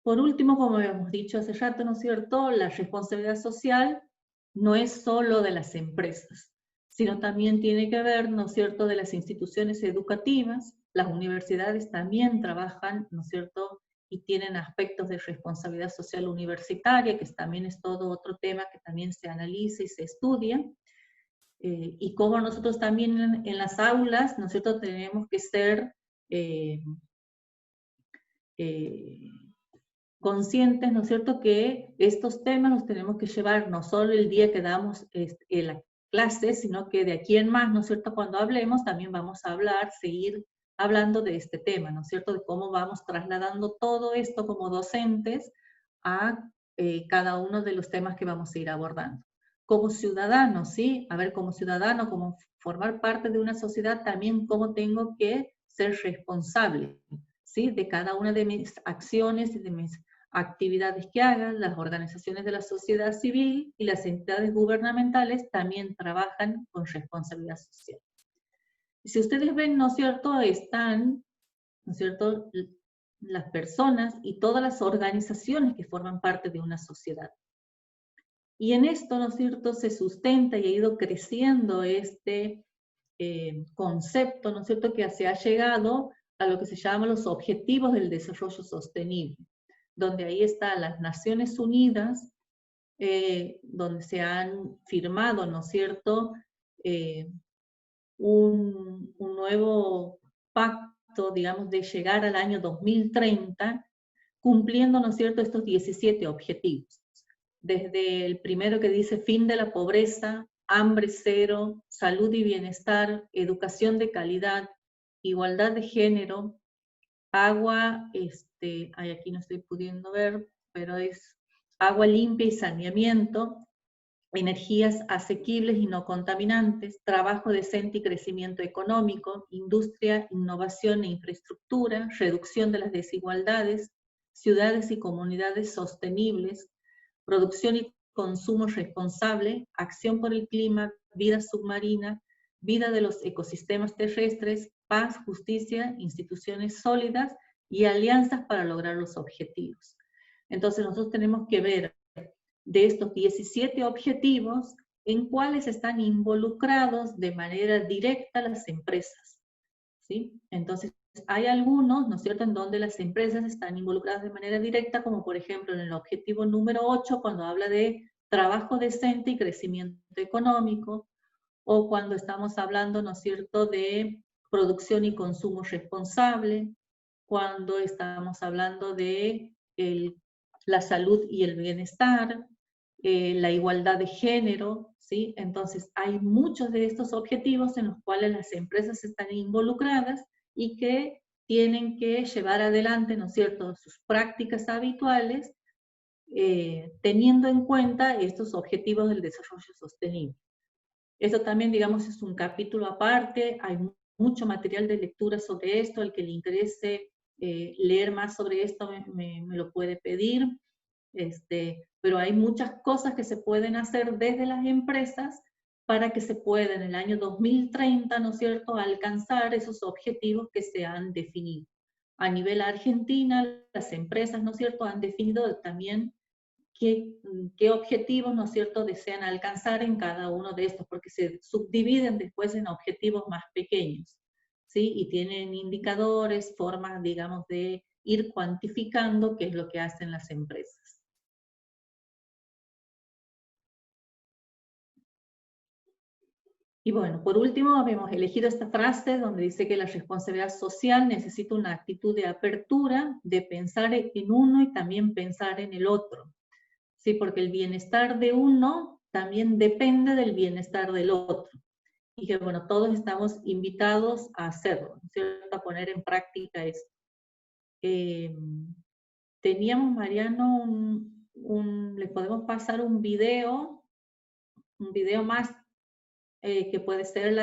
A: Por último, como habíamos dicho hace rato, ¿no es cierto?, la responsabilidad social no es solo de las empresas, sino también tiene que ver, ¿no es cierto?, de las instituciones educativas. Las universidades también trabajan, ¿no es cierto?, y tienen aspectos de responsabilidad social universitaria, que también es todo otro tema que también se analiza y se estudia. Y como nosotros también en las aulas, ¿no es cierto?, tenemos que ser conscientes, ¿no es cierto?, que estos temas los tenemos que llevar no solo el día que damos la clase, sino que de aquí en más, ¿no es cierto?, cuando hablemos también vamos a seguir hablando de este tema, ¿no es cierto?, de cómo vamos trasladando todo esto como docentes a cada uno de los temas que vamos a ir abordando. Como ciudadanos, ¿sí? A ver, como ciudadano, como formar parte de una sociedad, también cómo tengo que ser responsable, ¿sí?, de cada una de mis acciones y de mis actividades que hagan. Las organizaciones de la sociedad civil y las entidades gubernamentales también trabajan con responsabilidad social. Y si ustedes ven, ¿no es cierto?, están, ¿no es cierto?, las personas y todas las organizaciones que forman parte de una sociedad. Y en esto, ¿no es cierto?, se sustenta y ha ido creciendo este concepto, ¿no es cierto?, que se ha llegado a lo que se llama los Objetivos del Desarrollo Sostenible, donde ahí están las Naciones Unidas, donde se han firmado, ¿no es cierto?, un nuevo pacto, digamos, de llegar al año 2030, cumpliendo, ¿no es cierto?, estos 17 objetivos. Desde el primero que dice fin de la pobreza, hambre cero, salud y bienestar, educación de calidad, igualdad de género, agua, aquí no estoy pudiendo ver, pero es agua limpia y saneamiento, energías asequibles y no contaminantes, trabajo decente y crecimiento económico, industria, innovación e infraestructura, reducción de las desigualdades, ciudades y comunidades sostenibles, producción y consumo responsable, acción por el clima, vida submarina, vida de los ecosistemas terrestres, paz, justicia, instituciones sólidas y alianzas para lograr los objetivos. Entonces nosotros tenemos que ver de estos 17 objetivos, en cuales están involucrados de manera directa las empresas, ¿sí? Entonces, hay algunos, ¿no es cierto?, en donde las empresas están involucradas de manera directa, como por ejemplo en el objetivo número 8, cuando habla de trabajo decente y crecimiento económico, o cuando estamos hablando, ¿no es cierto?, de producción y consumo responsable, cuando estamos hablando de la salud y el bienestar, la igualdad de género, ¿sí? Entonces, hay muchos de estos objetivos en los cuales las empresas están involucradas y que tienen que llevar adelante, ¿no es cierto?, sus prácticas habituales, teniendo en cuenta estos objetivos del desarrollo sostenible. Esto también, digamos, es un capítulo aparte, hay mucho material de lectura sobre esto, el que le interese leer más sobre esto me lo puede pedir, pero hay muchas cosas que se pueden hacer desde las empresas para que se pueda en el año 2030, ¿no es cierto?, alcanzar esos objetivos que se han definido. A nivel Argentina, las empresas, ¿no es cierto?, han definido también qué objetivos, ¿no es cierto?, desean alcanzar en cada uno de estos, porque se subdividen después en objetivos más pequeños, ¿sí? Y tienen indicadores, formas, digamos, de ir cuantificando qué es lo que hacen las empresas. Y bueno, por último, hemos elegido esta frase donde dice que la responsabilidad social necesita una actitud de apertura, de pensar en uno y también pensar en el otro. Sí, porque el bienestar de uno también depende del bienestar del otro. Y que, bueno, todos estamos invitados a hacerlo, ¿no es cierto?, a poner en práctica esto. Teníamos, Mariano, les podemos pasar un video más que puede ser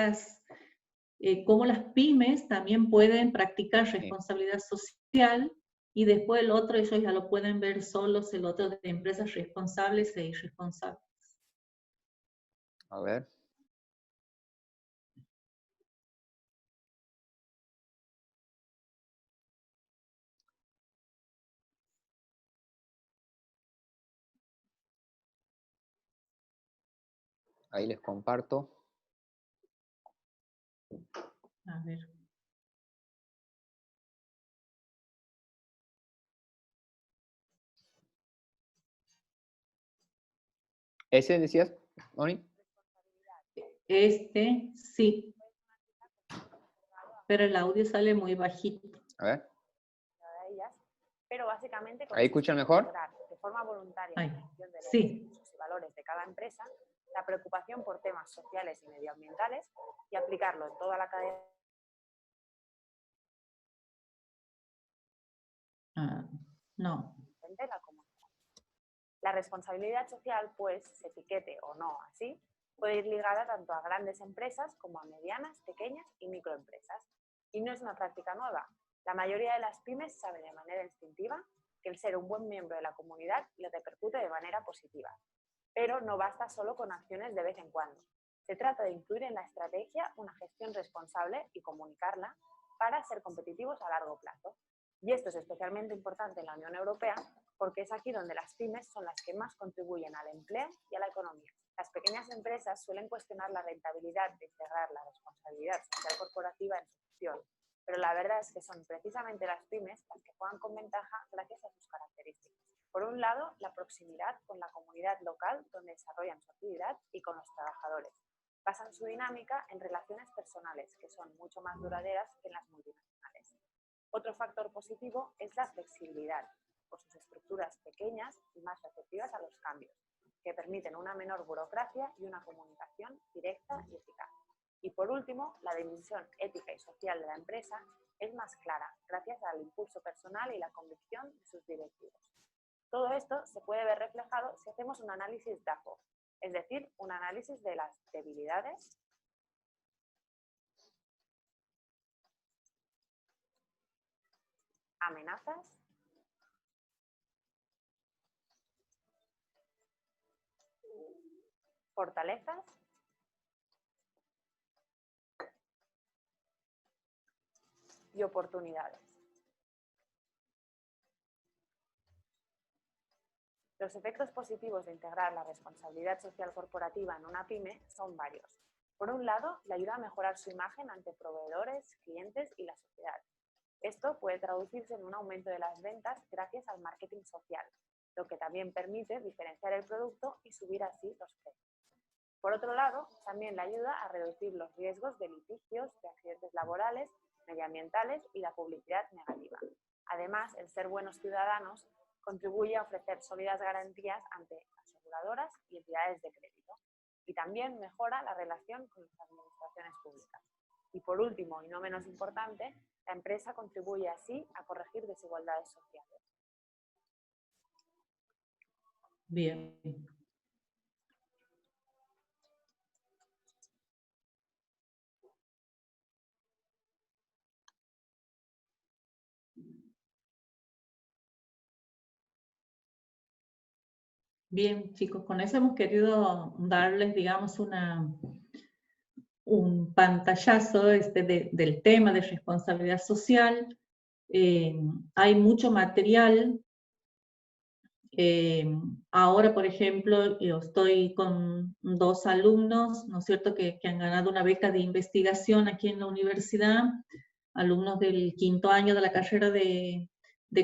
A: cómo las pymes también pueden practicar responsabilidad social, y después el otro, ellos ya lo pueden ver solos, el otro de empresas responsables e irresponsables.
B: A ver. Ahí les comparto.
A: A ver.
B: ¿Ese decías, Moni?
A: Sí. Pero el audio sale muy bajito.
B: A ver.
I: Pero básicamente
B: ¿Ahí escuchan mejor?
I: De forma voluntaria
A: Ay,
I: en función de los
A: sí.
I: usos y valores de cada empresa, la preocupación por temas sociales y medioambientales y aplicarlo en toda la cadena.
A: No.
I: De la comunidad. La responsabilidad social, pues, se etiquete o no así, puede ir ligada tanto a grandes empresas como a medianas, pequeñas y microempresas. Y no es una práctica nueva. La mayoría de las pymes sabe de manera instintiva que el ser un buen miembro de la comunidad le repercute de manera positiva. Pero no basta solo con acciones de vez en cuando. Se trata de incluir en la estrategia una gestión responsable y comunicarla para ser competitivos a largo plazo. Y esto es especialmente importante en la Unión Europea porque es aquí donde las pymes son las que más contribuyen al empleo y a la economía. Las pequeñas empresas suelen cuestionar la rentabilidad de integrar la responsabilidad social corporativa en su gestión, pero la verdad es que son precisamente las pymes las que juegan con ventaja gracias a sus características. Por un lado, la proximidad con la comunidad local donde desarrollan su actividad y con los trabajadores. Basan su dinámica en relaciones personales que son mucho más duraderas que en las multinacionales. Otro factor positivo es la flexibilidad, por sus estructuras pequeñas y más receptivas a los cambios, que permiten una menor burocracia y una comunicación directa y eficaz. Y por último, la dimensión ética y social de la empresa es más clara, gracias al impulso personal y la convicción de sus directivos. Todo esto se puede ver reflejado si hacemos un análisis DAFO, es decir, un análisis de las debilidades, amenazas fortalezas y oportunidades. Los efectos positivos de integrar la responsabilidad social corporativa en una pyme son varios. Por un lado, le ayuda a mejorar su imagen ante proveedores, clientes y la sociedad. Esto puede traducirse en un aumento de las ventas gracias al marketing social, lo que también permite diferenciar el producto y subir así los precios. Por otro lado, también le ayuda a reducir los riesgos de litigios, de accidentes laborales, medioambientales y la publicidad negativa. Además, el ser buenos ciudadanos contribuye a ofrecer sólidas garantías ante aseguradoras y entidades de crédito, y también mejora la relación con las administraciones públicas. Y por último, y no menos importante, la empresa contribuye así a corregir desigualdades sociales.
A: Bien. Bien, chicos, con eso hemos querido darles, digamos, un pantallazo del tema de responsabilidad social. Hay mucho material. Ahora, por ejemplo, yo estoy con 2 alumnos, ¿no es cierto?, que han ganado una beca de investigación aquí en la universidad, alumnos del 5º año de la carrera de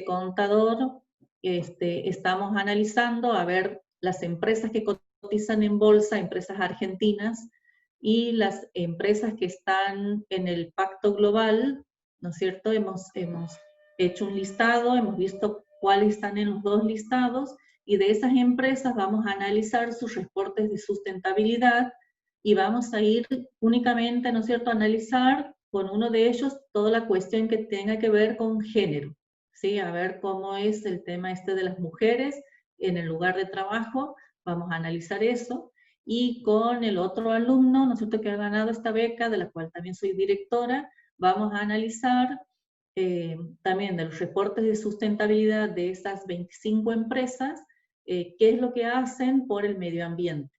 A: contador. Estamos analizando a ver las empresas que cotizan en bolsa, empresas argentinas, y las empresas que están en el Pacto Global, ¿no es cierto? Hemos hecho un listado, hemos visto cuáles están en los 2 listados, y de esas empresas vamos a analizar sus reportes de sustentabilidad, y vamos a ir únicamente, ¿no es cierto?, a analizar con uno de ellos toda la cuestión que tenga que ver con género, ¿sí? A ver cómo es el tema de las mujeres en el lugar de trabajo, vamos a analizar eso. Y con el otro alumno, ¿no es cierto?, que ha ganado esta beca, de la cual también soy directora, vamos a analizar también de los reportes de sustentabilidad de esas 25 empresas, qué es lo que hacen por el medio ambiente.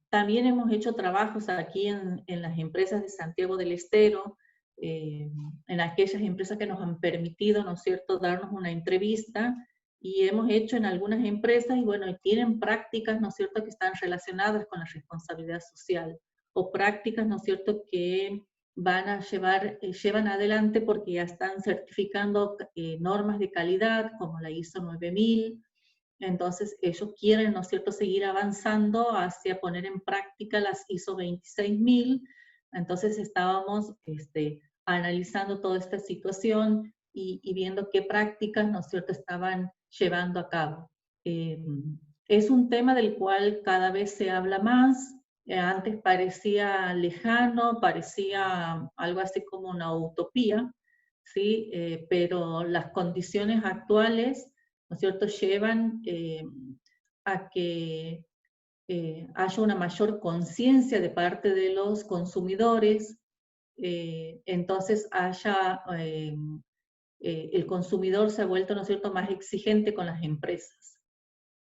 A: También hemos hecho trabajos aquí en las empresas de Santiago del Estero, en aquellas empresas que nos han permitido, ¿no es cierto?, darnos una entrevista, y hemos hecho en algunas empresas, y bueno, tienen prácticas, ¿no es cierto?, que están relacionadas con la responsabilidad social, o prácticas, ¿no es cierto?, que van a llevan adelante porque ya están certificando normas de calidad, como la ISO 9000, entonces ellos quieren, ¿no es cierto?, seguir avanzando hacia poner en práctica las ISO 26000, entonces estábamos analizando toda esta situación y viendo qué prácticas, ¿no es cierto?, estaban llevando a cabo. Es un tema del cual cada vez se habla más. Antes parecía lejano, parecía algo así como una utopía, ¿sí? Pero las condiciones actuales, ¿no es cierto?, llevan a que haya una mayor conciencia de parte de los consumidores, entonces el consumidor se ha vuelto, ¿no es cierto?, más exigente con las empresas,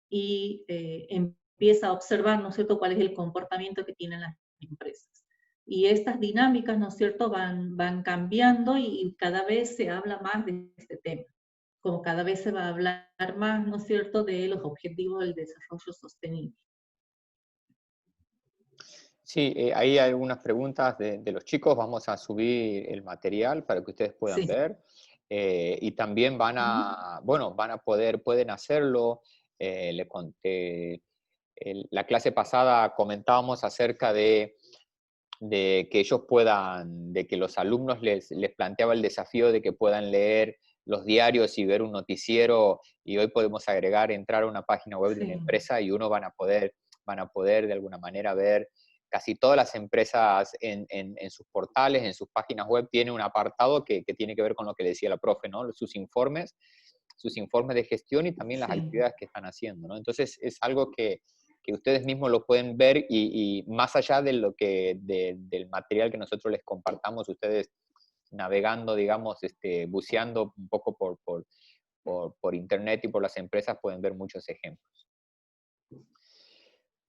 A: y empieza a observar, ¿no es cierto?, cuál es el comportamiento que tienen las empresas. Y estas dinámicas, ¿no es cierto?, van cambiando, y cada vez se habla más de este tema, como cada vez se va a hablar más, ¿no es cierto?, de los objetivos del desarrollo sostenible.
B: Sí, hay algunas preguntas de los chicos, vamos a subir el material para que ustedes puedan ver, y también van a pueden hacerlo. Le conté, la clase pasada comentábamos acerca de que ellos puedan, de que los alumnos les planteaba el desafío de que puedan leer los diarios y ver un noticiero, y hoy podemos agregar, entrar a una página web de una empresa, y uno van a poder de alguna manera ver casi todas las empresas en sus portales, en sus páginas web, tiene un apartado que tiene que ver con lo que decía la profe, ¿no? Sus informes de gestión y también las actividades que están haciendo, ¿no? Entonces es algo que ustedes mismos lo pueden ver, y más allá de del material que nosotros les compartamos, ustedes navegando, digamos, buceando un poco por internet y por las empresas, pueden ver muchos ejemplos.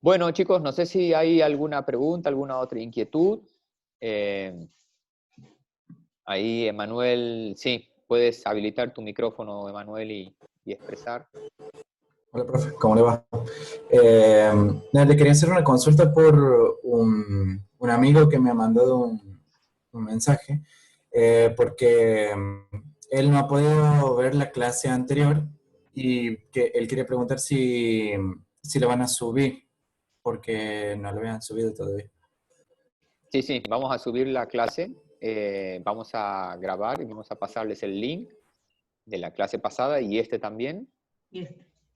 B: Bueno, chicos, no sé si hay alguna pregunta, alguna otra inquietud. Ahí, Emanuel, sí, puedes habilitar tu micrófono, Emanuel, y expresar.
J: Hola, profe, ¿cómo le va? Le quería hacer una consulta por un amigo que me ha mandado un mensaje, porque él no ha podido ver la clase anterior y que él quería preguntar si la van a subir, porque no lo habían subido todavía.
B: Sí, sí, vamos a subir la clase, vamos a grabar y vamos a pasarles el link de la clase pasada y este también.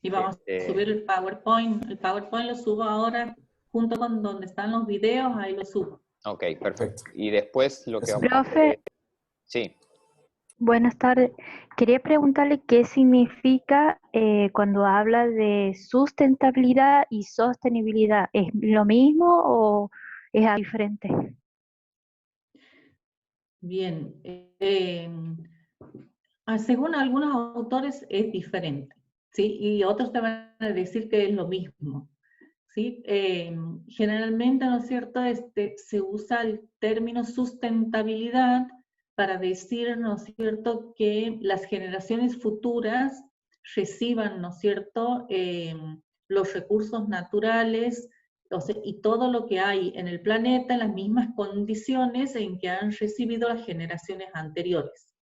A: Y vamos a subir el PowerPoint. El PowerPoint lo subo ahora junto con donde están los videos, ahí lo subo.
B: Ok, perfecto. Y después lo que vamos a hacer
K: Profe,
B: es... Sí.
K: buenas tardes. Quería preguntarle qué significa cuando habla de sustentabilidad y sostenibilidad. ¿Es lo mismo o es algo diferente?
A: Bien. Según algunos autores es diferente, ¿sí? Y otros te van a decir que es lo mismo, ¿sí? Generalmente, ¿no es cierto?, se usa el término sustentabilidad para decir, ¿no es cierto?, que las generaciones futuras reciban, ¿no es cierto?, los recursos naturales, o sea, y todo lo que hay en el planeta en las mismas condiciones en que han recibido las generaciones anteriores.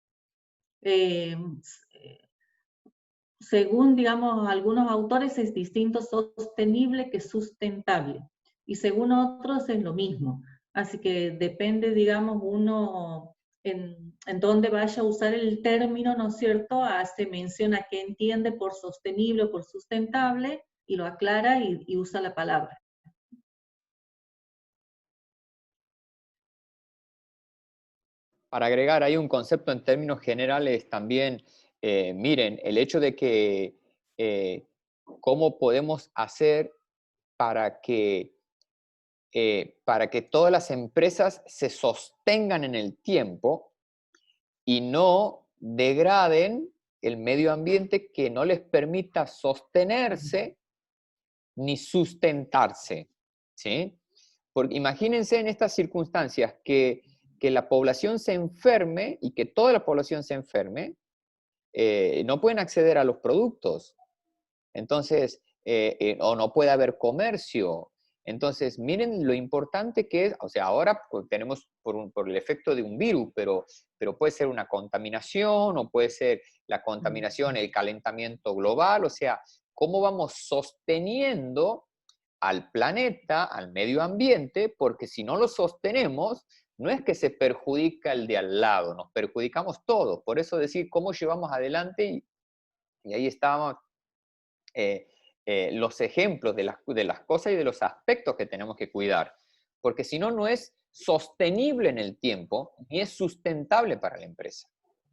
A: Según, digamos, algunos autores es distinto sostenible que sustentable, y según otros es lo mismo. Así que depende, digamos, uno en dónde vaya a usar el término, ¿no es cierto? Hace mención a qué entiende por sostenible o por sustentable, y lo aclara y usa la palabra.
B: Para agregar, hay un concepto en términos generales también, miren, el hecho de que cómo podemos hacer para que todas las empresas se sostengan en el tiempo y no degraden el medio ambiente, que no les permita sostenerse ni sustentarse, ¿sí? Porque imagínense en estas circunstancias que la población se enferme y que toda la población se enferme, no pueden acceder a los productos. Entonces, o no puede haber comercio. Entonces, miren lo importante que es, o sea, ahora pues, tenemos por el efecto de un virus, pero puede ser una contaminación, o puede ser la contaminación, el calentamiento global, o sea, cómo vamos sosteniendo al planeta, al medio ambiente, porque si no lo sostenemos, no es que se perjudica el de al lado, nos perjudicamos todos. Por eso decir cómo llevamos adelante, y ahí estábamos los ejemplos de las cosas y de los aspectos que tenemos que cuidar, porque si no, no es sostenible en el tiempo, ni es sustentable para la empresa,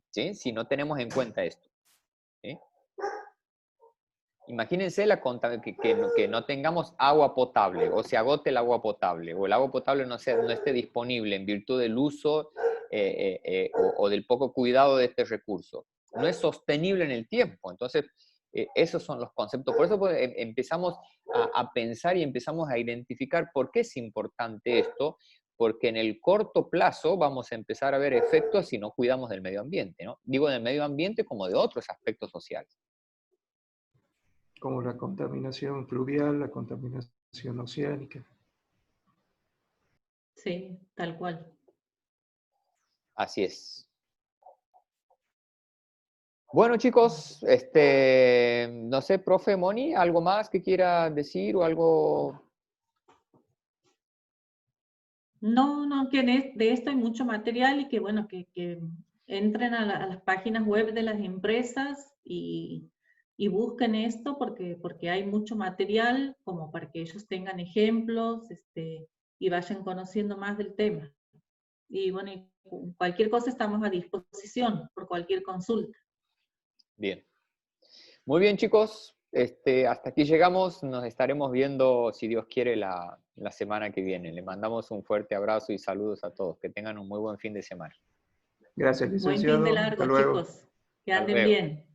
B: ¿sí? Si no tenemos en cuenta esto, ¿sí? Imagínense que no tengamos agua potable, o se agote el agua potable, o el agua potable no esté disponible en virtud del uso o del poco cuidado de este recurso. No es sostenible en el tiempo. Entonces, esos son los conceptos. Por eso pues, empezamos a pensar y empezamos a identificar por qué es importante esto, porque en el corto plazo vamos a empezar a ver efectos si no cuidamos del medio ambiente, ¿no? Digo del medio ambiente como de otros aspectos sociales.
C: Como la contaminación fluvial, la contaminación oceánica.
A: Sí, tal cual.
B: Así es. Bueno, chicos, no sé, profe Moni, ¿algo más que quiera decir o algo?
A: No, que de esto hay mucho material y que, bueno, que entren a las páginas web de las empresas y busquen esto porque hay mucho material como para que ellos tengan ejemplos y vayan conociendo más del tema. Y bueno, cualquier cosa estamos a disposición por cualquier consulta.
B: Bien. Muy bien, chicos. Hasta aquí llegamos. Nos estaremos viendo, si Dios quiere, la semana que viene. Le mandamos un fuerte abrazo y saludos a todos. Que tengan un muy buen fin de semana.
C: Gracias,
A: Buen
C: licenciado.
A: fin de
C: Hasta
A: largo,
C: luego.
A: chicos. Que
B: Hasta
A: anden
B: luego.
A: bien.